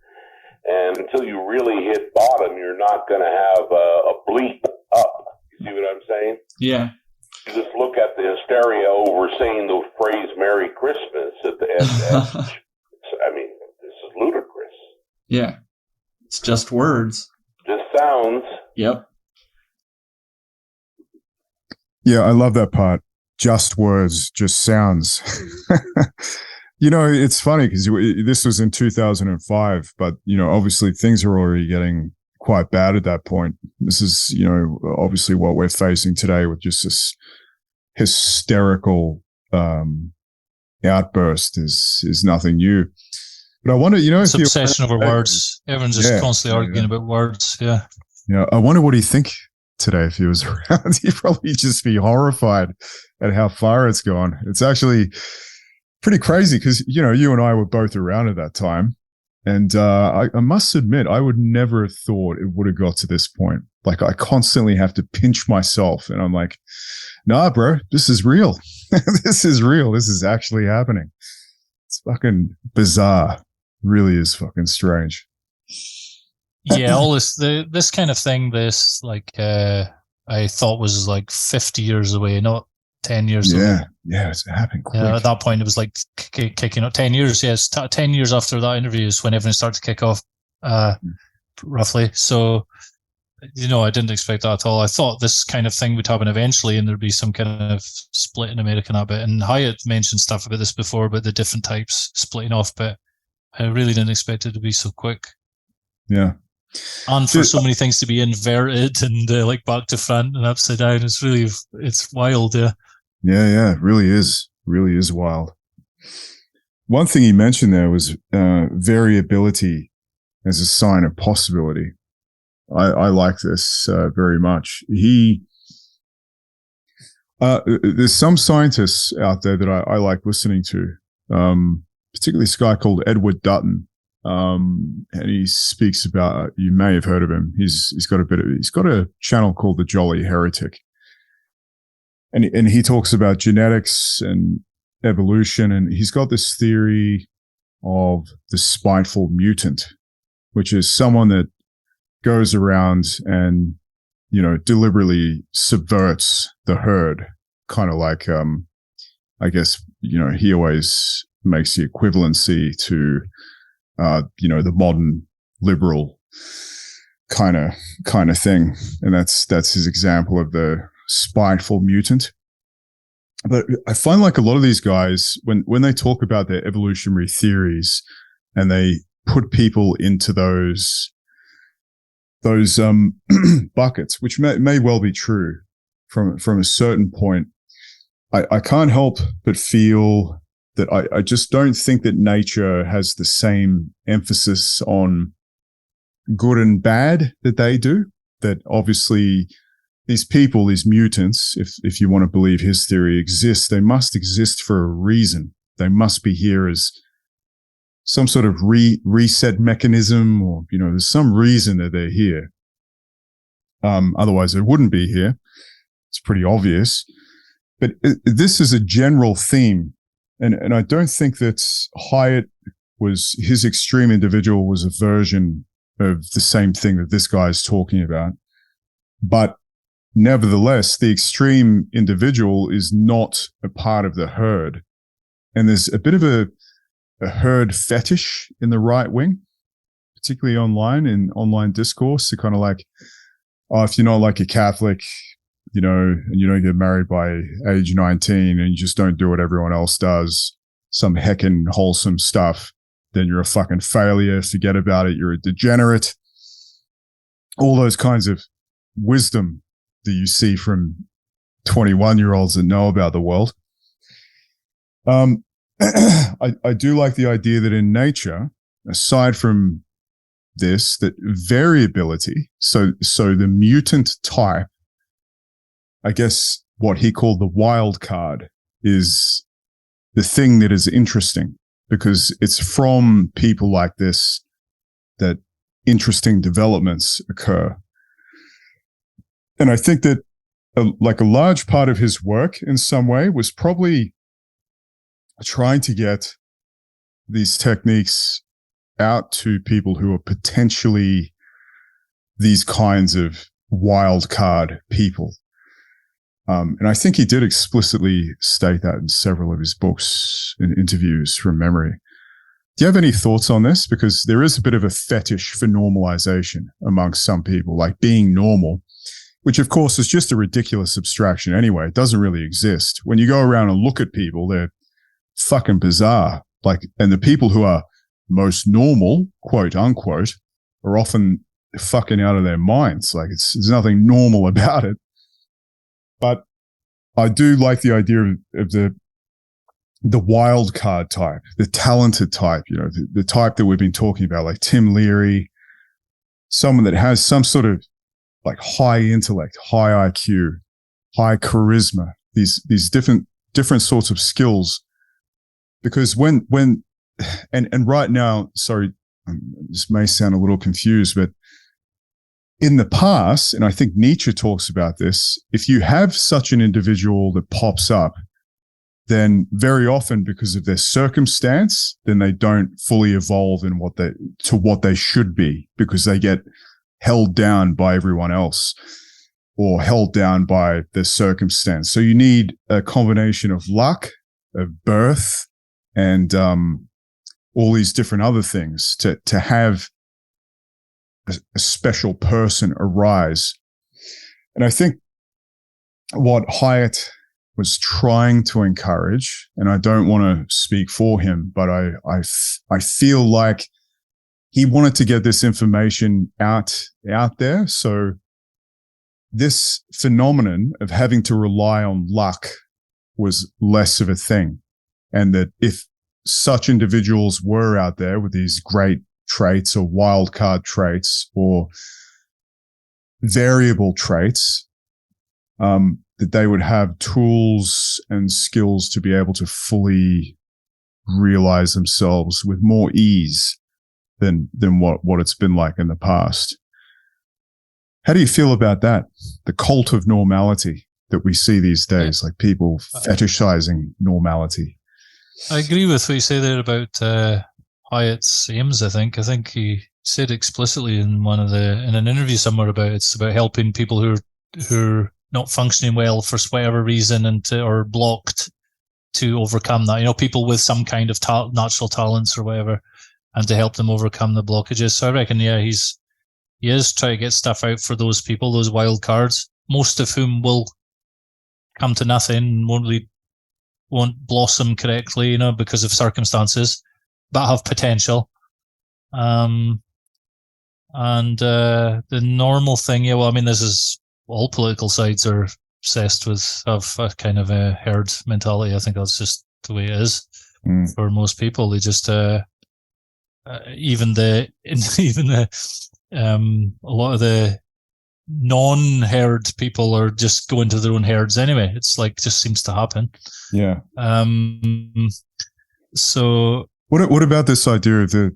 and until you really hit bottom, you're not going to have a bleep up. You see what I'm saying? Yeah. You just look at the hysteria over saying the phrase Merry Christmas at the end. I mean, this is ludicrous. Yeah. It's just words. Just sounds. Yep. Yeah, I love that part. Just words, just sounds. It's funny because this was in 2005, but, obviously things are already getting quite bad at that point. This is, obviously what we're facing today with just this hysterical outburst is nothing new. But I wonder, it's obsession over words. Everyone's just constantly arguing about words. Yeah. Yeah. I wonder what he'd think today if he was around. He'd probably just be horrified at how far it's gone. It's actually pretty crazy because, you and I were both around at that time. And I must admit, I would never have thought it would have got to this point. Like, I constantly have to pinch myself. And I'm like, nah, bro, this is real. This is real. This is actually happening. It's fucking bizarre. Really is fucking strange. Yeah, all this kind of thing, I thought was like 50 years away, not 10 years away. Yeah, it's happening quick. At that point, it was like kicking up 10 years. Yes, 10 years after that interview is when everything started to kick off, roughly. So, I didn't expect that at all. I thought this kind of thing would happen eventually and there'd be some kind of split in America and that bit. And Hyatt mentioned stuff about this before, about the different types splitting off, but I really didn't expect it to be so quick. Yeah. And for so many things to be inverted and like back to front and upside down, it's wild. Yeah. Yeah. It really is wild. One thing he mentioned there was variability as a sign of possibility. I like this very much. There's some scientists out there that I like listening to, particularly this guy called Edward Dutton. And he speaks about, you may have heard of him. He's got a channel called The Jolly Heretic. And he talks about genetics and evolution. And he's got this theory of the spiteful mutant, which is someone that goes around and, deliberately subverts the herd. Kind of like, I guess, he always makes the equivalency to, the modern liberal kind of thing. And that's his example of the spiteful mutant. But I find like a lot of these guys, when they talk about their evolutionary theories and they put people into those buckets, which may well be true from a certain point, I can't help but feel that I just don't think that nature has the same emphasis on good and bad that they do. That obviously these people, these mutants, if you want to believe his theory, exist. They must exist for a reason. They must be here as some sort of reset mechanism, or, you know, there's some reason that they're here. Otherwise they wouldn't be here. It's pretty obvious. But this is a general theme. And I don't think that Hyatt his extreme individual was a version of the same thing that this guy's talking about. But nevertheless, the extreme individual is not a part of the herd. And there's a bit of a herd fetish in the right wing, particularly online, in online discourse. They're kind of like, oh, if you're not like a Catholic, you know, and you don't get married by age 19 and you just don't do what everyone else does, some heckin' wholesome stuff, then you're a fucking failure. Forget about it. You're a degenerate. All those kinds of wisdom that you see from 21-year-olds that know about the world. I do like the idea that in nature, aside from this, that variability, so the mutant type, I guess what he called the wild card, is the thing that is interesting, because it's from people like this that interesting developments occur. And I think that like a large part of his work in some way was probably trying to get these techniques out to people who are potentially these kinds of wild card people. And I think he did explicitly state that in several of his books and interviews from memory. Do you have any thoughts on this? Because there is a bit of a fetish for normalization amongst some people, like being normal, which of course is just a ridiculous abstraction anyway. It doesn't really exist. When you go around and look at people, they're fucking bizarre. Like, and the people who are most normal, quote unquote, are often fucking out of their minds. Like, there's nothing normal about it. But I do like the idea of the wild card type, the talented type, you know, the type that we've been talking about, like Tim Leary, someone that has some sort of like high intellect, high IQ, high charisma, these different sorts of skills. Because when right now, sorry, this may sound a little confused, but in the past, and I think Nietzsche talks about this, if you have such an individual that pops up, then very often because of their circumstance, then they don't fully evolve in what they should be, because they get held down by everyone else or held down by their circumstance. So you need a combination of luck, of birth, and all these different other things to have a special person arise. And I think what Hyatt was trying to encourage, and I don't want to speak for him, but I feel like he wanted to get this information out there. So this phenomenon of having to rely on luck was less of a thing. And that if such individuals were out there with these great traits or wild card traits or variable traits, that they would have tools and skills to be able to fully realize themselves with more ease than what it's been like in the past. How do you feel about that? The cult of normality that we see these days, like people fetishizing normality. I agree with what you say there about Hyatt's aims. I think he said explicitly in an interview somewhere about it's about helping people who are not functioning well for whatever reason or blocked to overcome that. You know, people with some kind of natural talents or whatever, and to help them overcome the blockages. So I reckon, yeah, he is trying to get stuff out for those people, those wild cards, most of whom will come to nothing and won't really won't blossom correctly, because of circumstances, but have potential. And the normal thing, this is all political sides are obsessed with of a kind of a herd mentality. I think that's just the way it is for most people. They just even a lot of the non-herd people are just going to their own herds anyway. It's like just seems to happen. Yeah. So what about this idea of the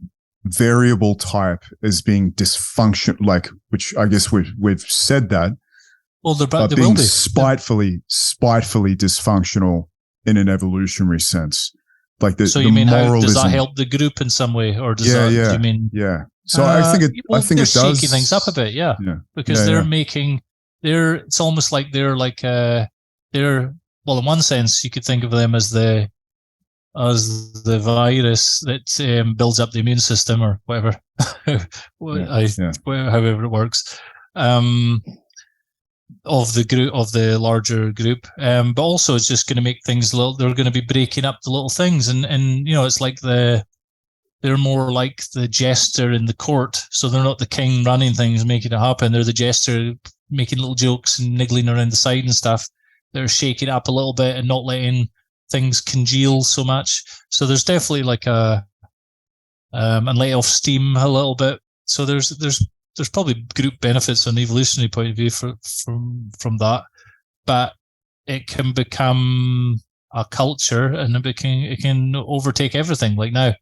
variable type as being dysfunction, like, which I guess we've said that. Well, but they being will be spitefully dysfunctional in an evolutionary sense. Like so you mean how does that help the group in some way, or does do you mean? Yeah. So I think it does shaking things up a bit, because they're making it's almost like they're in one sense you could think of them as the virus that builds up the immune system or whatever, however it works, of the group, of the larger group, but also it's just going to make things they're going to be breaking up the little things, and it's like they're more like the jester in the court, so they're not the king running things, making it happen. They're the jester making little jokes and niggling around the side and stuff. They're shaking it up a little bit and not letting things congeal so much. So there's definitely like and let off steam a little bit. So there's probably group benefits on the evolutionary point of view from that, but it can become a culture and it can overtake everything like now.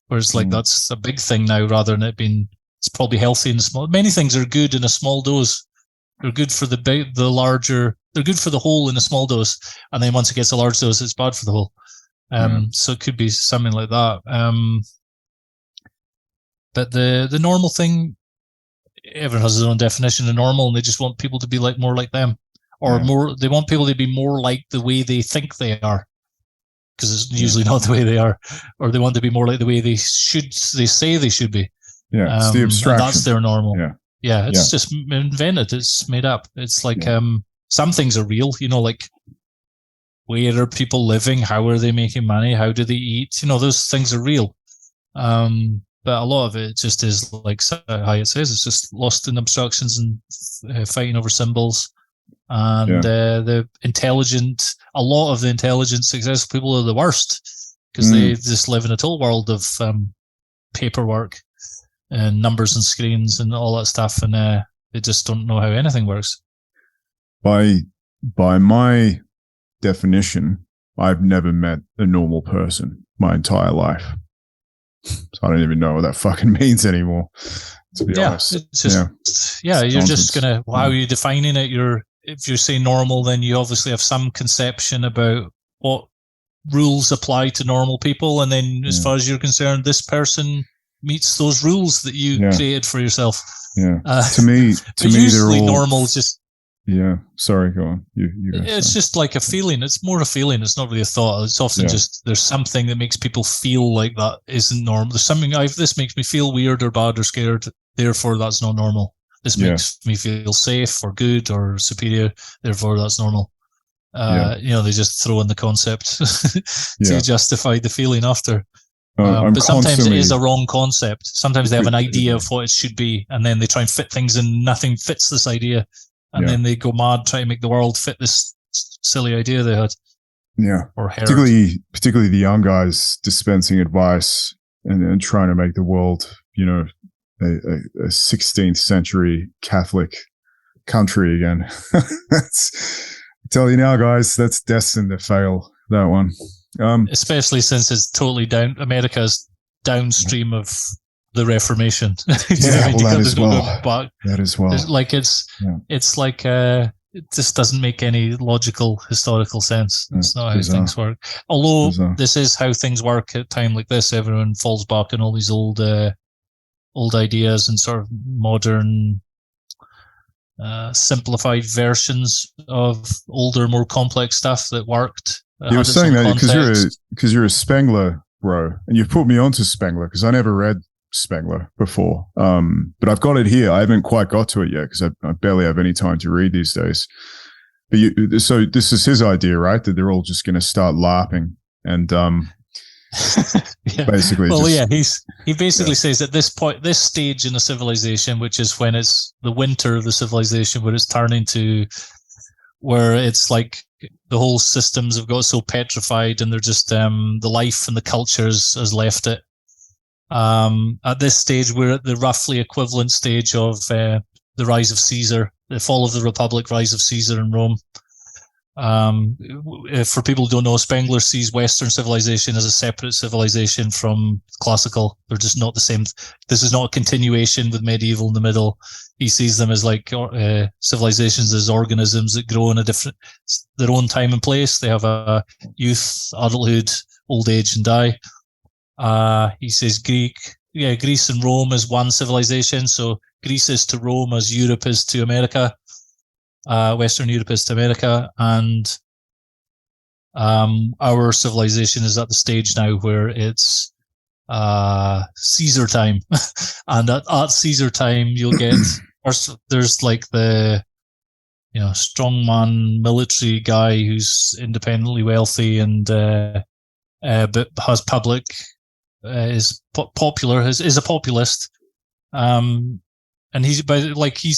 Whereas like that's a big thing now, rather than it being, it's probably healthy in a small. Many things are good in a small dose. They're good for the larger. They're good for the whole in a small dose, and then once it gets a large dose, it's bad for the whole. So it could be something like that. But the normal thing, everyone has their own definition of normal, and they just want people to be more like them, or more. They want people to be more like the way they think they are, because it's usually not the way they are, or they want to be more like the way they say they should be. Yeah, it's the abstraction. That's their normal. Yeah, it's just invented. It's made up. It's like some things are real. Like where are people living? How are they making money? How do they eat? Those things are real. But a lot of it just is like Hyatt says. It's just lost in abstractions and fighting over symbols. And the intelligent, a lot of the intelligent, successful people are the worst because they just live in a total world of paperwork and numbers and screens and all that stuff, and they just don't know how anything works. By my definition, I've never met a normal person my entire life, so I don't even know what that fucking means anymore. To be honest, it's just you're nonsense. Just gonna. How are you defining it? If you say normal, then you obviously have some conception about what rules apply to normal people, and then as far as you're concerned, this person meets those rules that you created for yourself. To me, they're all normal. Just sorry, go on. You it's just like a feeling. It's more a feeling. It's not really a thought. It's often just there's something that makes people feel like that isn't normal. There's something. This makes me feel weird or bad or scared. Therefore, that's not normal. This makes me feel safe or good or superior. Therefore, that's normal. They just throw in the concept to justify the feeling after. But sometimes it is a wrong concept. Sometimes they have an idea of what it should be, and then they try and fit things in. Nothing fits this idea, and then they go mad trying to make the world fit this silly idea they had. Yeah, or particularly the young guys dispensing advice and trying to make the world, a 16th century Catholic country again. I tell you now, guys, that's destined to fail. That one. Especially since it's totally America's downstream of the Reformation. That as well. It's like it just doesn't make any logical historical sense. It's not how things work. Although this is how things work at a time like this. Everyone falls back on all these old ideas and sort of modern simplified versions of older, more complex stuff that worked. You were saying that because you're a Spengler bro, and you've put me onto Spengler because I never read Spengler before. But I've got it here. I haven't quite got to it yet because I barely have any time to read these days. But so this is his idea, right? That they're all just going to start LARPing and basically. Well, he basically says at this point, this stage in the civilization, which is when it's the winter of the civilization, where it's turning to where it's like the whole systems have got so petrified, and they're just the life and the cultures has left it. At this stage, we're at the roughly equivalent stage of the rise of Caesar, the fall of the Republic, rise of Caesar in Rome. For people who don't know, Spengler sees Western civilization as a separate civilization from classical. They're just not the same. This is not a continuation with medieval in the middle. He sees them as like civilizations as organisms that grow in their own time and place. They have a youth, adulthood, old age, and die. He says Greece and Rome is one civilization. So Greece is to Rome as Europe is to America. Western Europe is to America, and our civilization is at the stage now where it's Caesar time, and at Caesar time you'll get there's like the strongman military guy who's independently wealthy and but has public is popular is a populist. And he's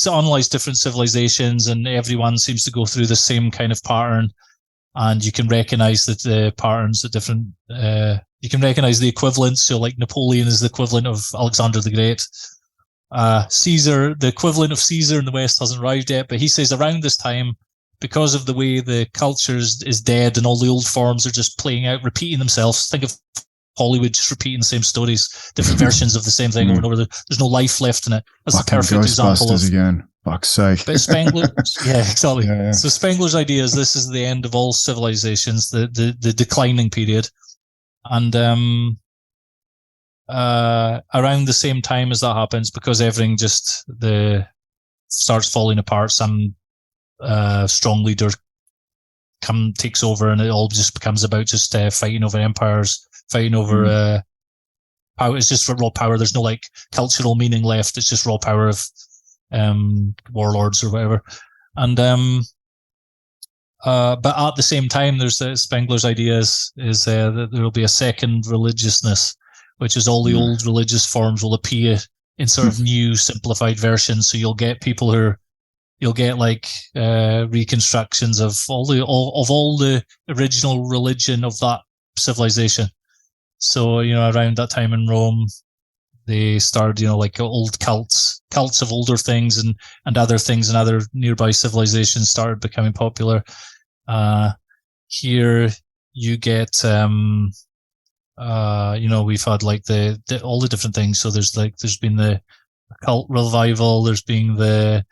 analysed different civilizations, and everyone seems to go through the same kind of pattern. And you can recognise that the patterns at different. You can recognise the equivalents. So, like Napoleon is the equivalent of Alexander the Great. Caesar, the equivalent of Caesar in the West, hasn't arrived yet. But he says around this time, because of the way the culture is dead and all the old forms are just playing out, repeating themselves. Think of Hollywood just repeating the same stories, different versions of the same thing over and over. There's no life left in it. That's the perfect example of again. Fuck's sake. But Spengler, yeah, exactly. Yeah. So Spengler's idea is this is the end of all civilizations, the declining period, and around the same time as that happens, because everything just starts falling apart. Some strong leader takes over, and it all just becomes about just fighting over empires. Fighting over power. It's just for raw power. There's no like cultural meaning left. It's just raw power of warlords or whatever. And but at the same time, there's Spengler's ideas is that there will be a second religiousness, which is all the old religious forms will appear in sort of new simplified versions. So you'll get people you'll get like reconstructions of all the original religion of that civilization. So, around that time in Rome, they started, like old cults of older things and other things and other nearby civilizations started becoming popular. Here you get, we've had like all the different things. So there's been the cult revival. There's been the,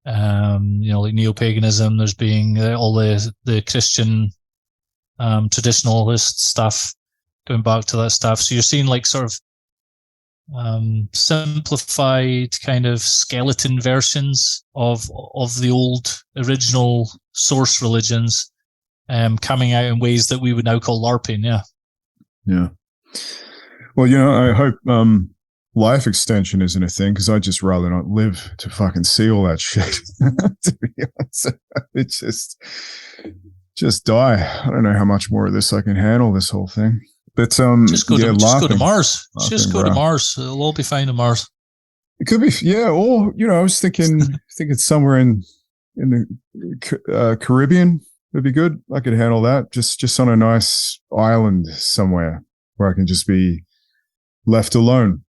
like neo-paganism. There's been all the Christian, traditionalist stuff. Going back to that stuff. So you're seeing like sort of simplified kind of skeleton versions of the old original source religions coming out in ways that we would now call LARPing. Yeah. Yeah. Well, I hope life extension isn't a thing, because I'd just rather not live to fucking see all that shit. To be honest, it's just die. I don't know how much more of this I can handle, this whole thing. But just go to Mars. Just go to Mars. It'll all be fine on Mars. It could be, yeah. Or I was thinking somewhere in the Caribbean would be good. I could handle that. Just on a nice island somewhere where I can just be left alone.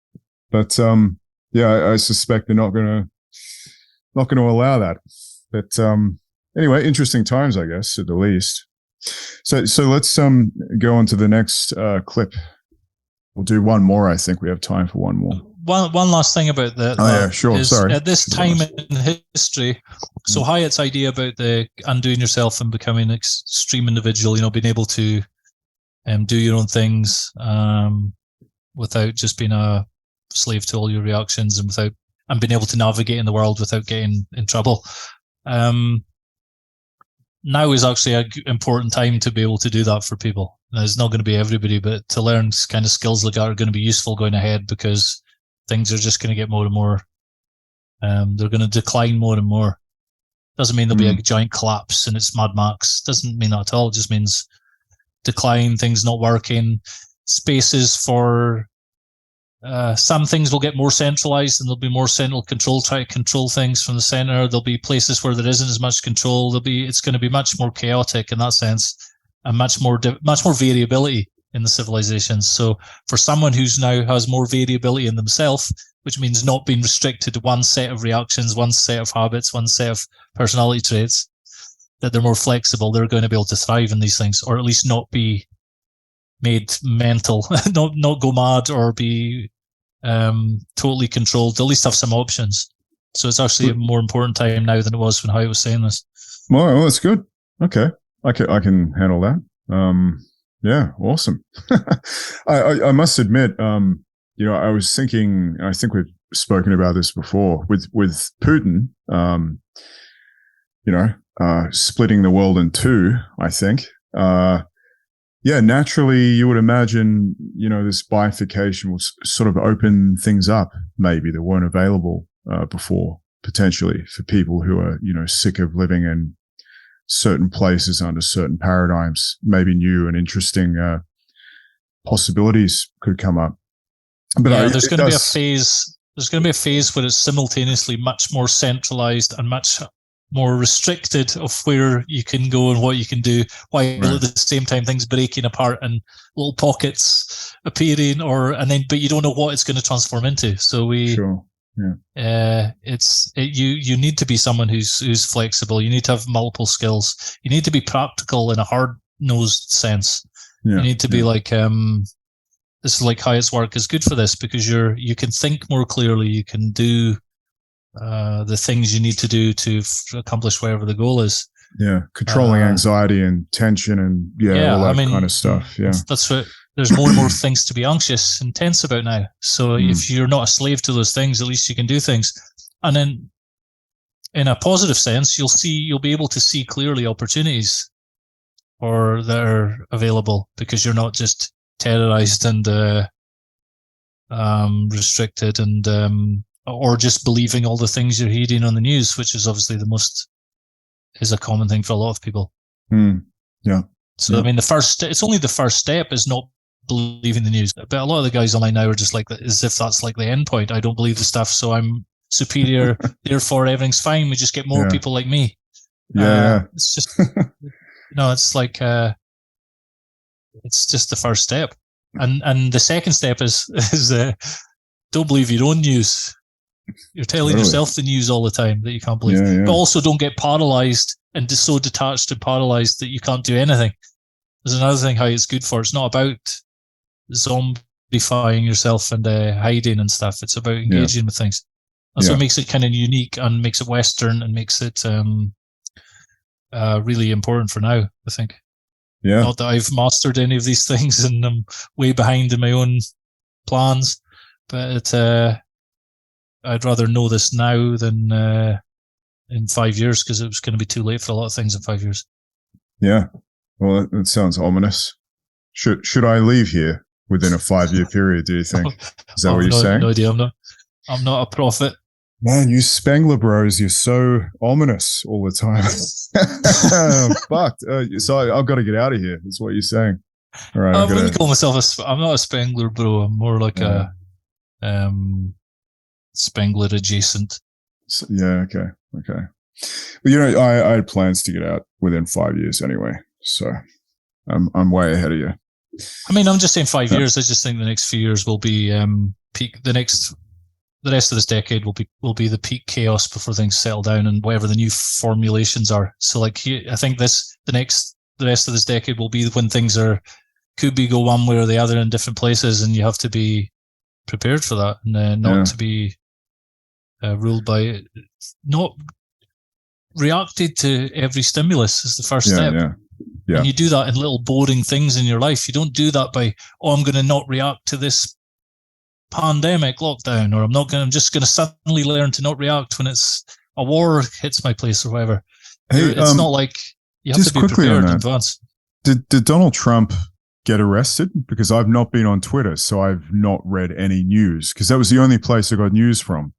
But I suspect they're not gonna allow that. But anyway, interesting times, I guess, at the least. So let's go on to the next clip. We'll do one more. I think we have time for one more. One last thing about that. Oh yeah, sure. Sorry. At this time in history, so Hyatt's idea about the undoing yourself and becoming an extreme individual, being able to do your own things without just being a slave to all your reactions and being able to navigate in the world without getting in trouble. Now is actually an important time to be able to do that for people. Now, it's not going to be everybody, but to learn kind of skills like that are going to be useful going ahead, because things are just going to get more and more. They're going to decline more and more. Doesn't mean there'll be a giant collapse and it's Mad Max. Doesn't mean that at all. It just means decline, things not working, spaces for some things will get more centralized and there'll be more central control, try to control things from the center. There'll be places where there isn't as much control. It's going to be much more chaotic in that sense, and much more variability in the civilizations. So for someone who's now has more variability in themselves, which means not being restricted to one set of reactions, one set of habits, one set of personality traits, that they're more flexible, they're going to be able to thrive in these things, or at least not be made mental, not go mad or be totally controlled. They'll at least have some options. So it's actually a more important time now than it was when Hyatt was saying this. Well, that's good. Okay. I can handle that. Yeah, awesome. I must admit, I was thinking, I think we've spoken about this before with Putin, splitting the world in two, I think. Naturally you would imagine, this bifurcation will sort of open things up maybe that weren't available before, potentially, for people who are, sick of living in certain places under certain paradigms. Maybe new and interesting possibilities could come up. But there's going to be a phase. There's going to be a phase where it's simultaneously much more centralized and much more restricted of where you can go and what you can do, while at the same time things breaking apart and little pockets appearing, but you don't know what it's going to transform into. So Sure. Yeah. You need to be someone who's flexible. You need to have multiple skills. You need to be practical in a hard-nosed sense. Yeah. You need to be like, this is like Hyatt's work is good for this, because you can think more clearly. You can do the things you need to do to accomplish whatever the goal is. Yeah, controlling anxiety and tension and all that kind of stuff. Yeah, that's what. There's more and more things to be anxious and tense about now. So if you're not a slave to those things, at least you can do things. And then, in a positive sense, you'll be able to see clearly opportunities that are available, because you're not just terrorized and restricted and or just believing all the things you're hearing on the news, which is obviously is a common thing for a lot of people. Yeah. So I mean, it's only the first step is not believing the news. But a lot of the guys online now are just like that, as if that's like the end point. I don't believe the stuff, so I'm superior. Therefore, everything's fine. We just get more people like me. It's just it's like it's just the first step, and the second step is don't believe your own news. You're telling yourself the news all the time that you can't believe. But also don't get paralyzed and so detached and paralyzed that you can't do anything. There's another thing how it's good for. It's not about zombifying yourself and hiding and stuff. It's about engaging with things. That's what makes it kind of unique and makes it Western and makes it really important for now, I think. Yeah. Not that I've mastered any of these things and I'm way behind in my own plans, but I'd rather know this now than in 5 years, because it was going to be too late for a lot of things in 5 years. Yeah. Well, that sounds ominous. Should I leave here within a 5-year period, do you think? Is that what you're saying? No idea. I'm not a prophet. Man, you Spengler bros, you're so ominous all the time. Fucked. So I've got to get out of here. That's what you're saying. All right. I wouldn't call myself I'm not a Spengler bro. I'm more like a Spengler adjacent. Yeah. Okay. Well, I had plans to get out within 5 years anyway. So I'm way ahead of you. I mean, I'm just saying 5 years. I just think the next few years will be peak. The rest of this decade will be the peak chaos before things settle down and whatever the new formulations are. So, I think the rest of this decade will be when things could go one way or the other in different places, and you have to be prepared for that, and not to be ruled by it. Not reacted to every stimulus is the first step. Yeah. And you do that in little boring things in your life. You don't do that by, I'm going to not react to this pandemic lockdown, or I'm just going to suddenly learn to not react when it's a war hits my place or whatever. Hey, it's not like you have to be prepared in advance. Did Donald Trump get arrested? Because I've not been on Twitter, so I've not read any news, because that was the only place I got news from.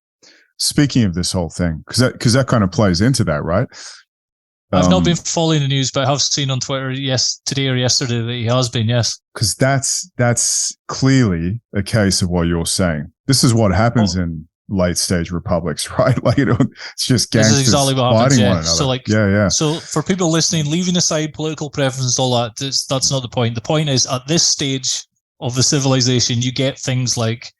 speaking of this whole thing, because that kind of plays into that, right? I've not been following the news, but I have seen on Twitter today or yesterday that he has been, yes. Because that's clearly a case of what you're saying. This is what happens in late stage republics, right? Like it's just gangsters exactly what happens, fighting one another. So So for people listening, leaving aside political preference, all that, that's not the point. The point is, at this stage of the civilization, you get things like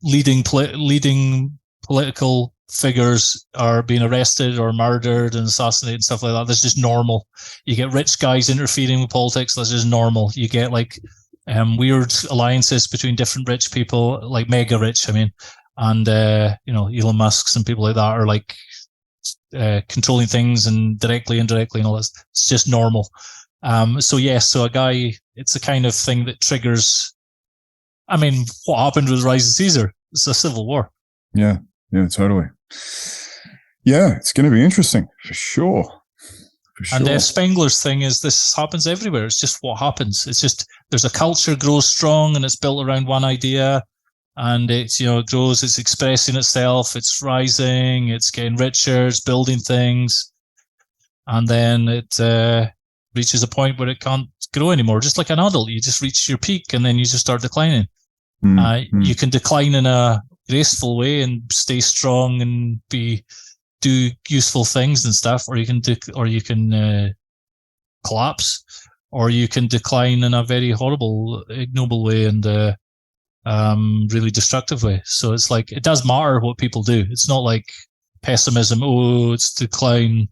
leading political figures are being arrested or murdered and assassinated and stuff like that. That's just normal. You get rich guys interfering with politics. That's just normal. You get like weird alliances between different rich people, like mega rich, I mean, and Elon Musk's and people like that are like controlling things and directly, indirectly, and all this. It's just normal. So a guy, it's a kind of thing that triggers. I mean, what happened with the rise of Caesar? It's a civil war. Yeah, totally. Yeah, it's going to be interesting for sure. And Spengler's thing is this happens everywhere. It's just what happens. It's just there's a culture grows strong and it's built around one idea, and it's it grows. It's expressing itself. It's rising. It's getting richer. It's building things, and then it reaches a point where it can't grow anymore. Just like an adult, you just reach your peak and then you just start declining. You can decline in a graceful way and stay strong and do useful things and stuff, or you can collapse, or you can decline in a very horrible, ignoble way and really destructive way. So it's like it does matter what people do. It's not like pessimism. Oh, it's decline.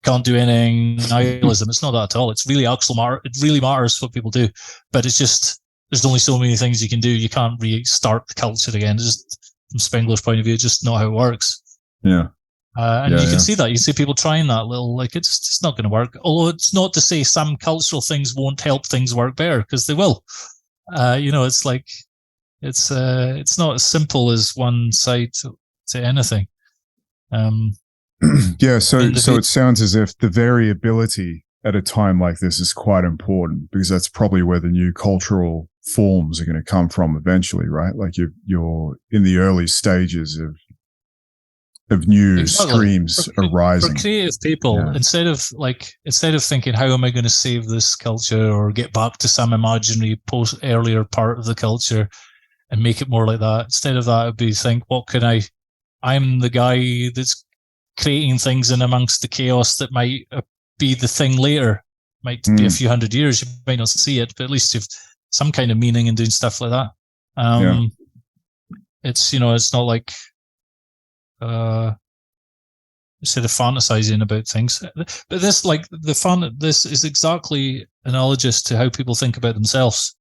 Can't do anything. Nihilism. It's not that at all. It's really it really matters what people do, but it's just there's only so many things you can do. You can't restart the culture again. It's just from Spengler's point of view, it's just not how it works. Yeah. And you can see that. You see people trying that little, like, it's not going to work. Although it's not to say some cultural things won't help things work better, because they will. It's like, it's not as simple as one side to anything. Yeah. So it sounds as if the variability at a time like this is quite important, because that's probably where the new cultural forms are going to come from eventually, right? Like you're in the early stages of new streams arising. For creative people, instead of thinking, how am I going to save this culture or get back to some imaginary earlier part of the culture and make it more like that, instead of that, it'd be think, I'm the guy that's creating things in amongst the chaos that might be the thing later. Might be a few hundred years, you might not see it, but at least you've some kind of meaning in doing stuff like that. It's not like instead of fantasizing about things, but this this is exactly analogous to how people think about themselves.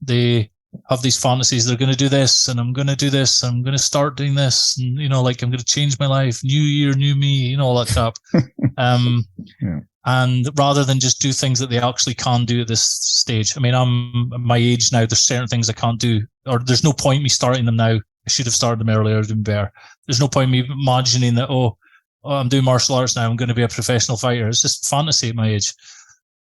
They have these fantasies. They're going to do this, and I'm going to do this. I'm going to start doing this, and I'm going to change my life. New year, new me. All that crap. And rather than just do things that they actually can do at this stage. I mean, I'm my age now. There's certain things I can't do, or there's no point me starting them now. I should have started them earlier, doing better. There's no point me imagining that, I'm doing martial arts now, I'm going to be a professional fighter. It's just fantasy at my age,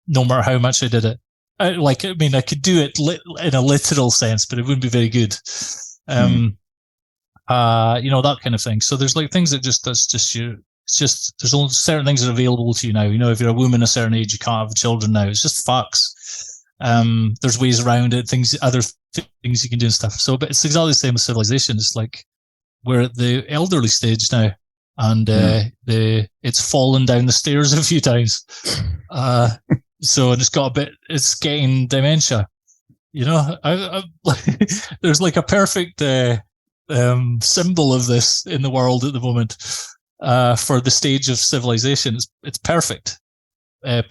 no matter how much I did it. I could do it in a literal sense, but it wouldn't be very good. That kind of thing. So there's like things that there's only certain things that are available to you now. If you're a woman a certain age, you can't have children now. It's just facts. There's ways around it, other things you can do and stuff. So, but it's exactly the same as civilization. It's like we're at the elderly stage now, and it's fallen down the stairs a few times. So and it's getting dementia. There's like a perfect symbol of this in the world at the moment for the stage of civilization. It's perfect.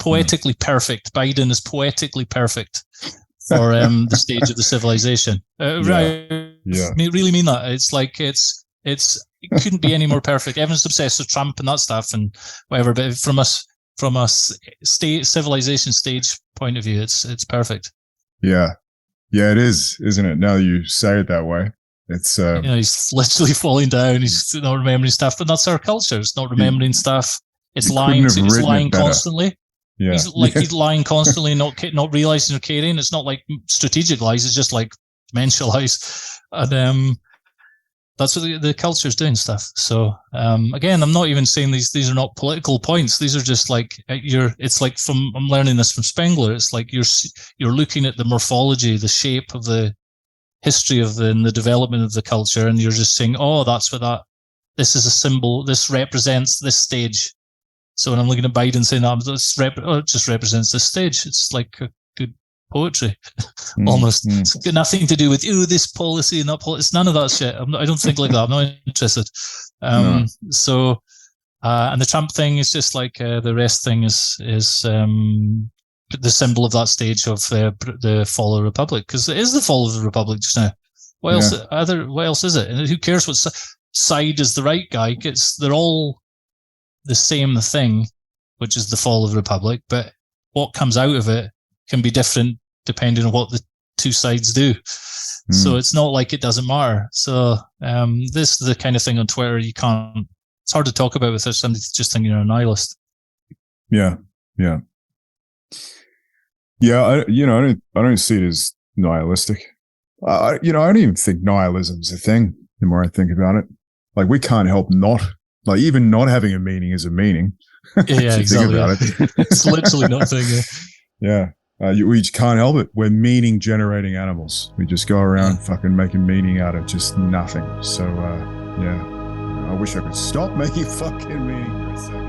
Poetically perfect. Biden is poetically perfect for the stage of the civilization. Right? Yeah. I really mean that. It's like it couldn't be any more perfect. Everyone's obsessed with Trump and that stuff and whatever, but from a civilization stage point of view, it's perfect. Yeah, it is, isn't it? Now you say it that way, it's he's literally falling down. He's not remembering stuff, but that's our culture. It's not remembering stuff. It's lying. It's lying constantly. Yeah. He's lying constantly, not realizing or caring. It's not like strategic lies. It's just like dementia lies. And That's what the culture's doing stuff. So again, I'm not even saying these are not political points. These are just like it's like I'm learning this from Spengler. It's like you're looking at the morphology, the shape of the history of and the development of the culture, and you're just saying, oh, that's what this is a symbol. This represents this stage. So when I'm looking at Biden saying that, it just represents this stage. It's like a good poetry, almost. It's got nothing to do with this policy and that policy. It's none of that shit. I don't think like that. I'm not interested. So, and the Trump thing is just like the rest thing is the symbol of that stage of the fall of the Republic, because it is the fall of the Republic just now. What else is it? And who cares what side is the right guy gets? They're all the same thing, which is the fall of the Republic, but what comes out of it can be different depending on what the two sides do. So it's not like it doesn't matter. So this is the kind of thing on Twitter it's hard to talk about without somebody just thinking you're a nihilist. Yeah. I don't see it as nihilistic. I don't even think nihilism is a thing. The more I think about it, like we can't help not. Like even not having a meaning is a meaning. Yeah, exactly. Think about it. It's literally not a thing. Yeah. We just can't help it. We're meaning generating animals. We just go around fucking making meaning out of just nothing. So, I wish I could stop making fucking meaning for a second.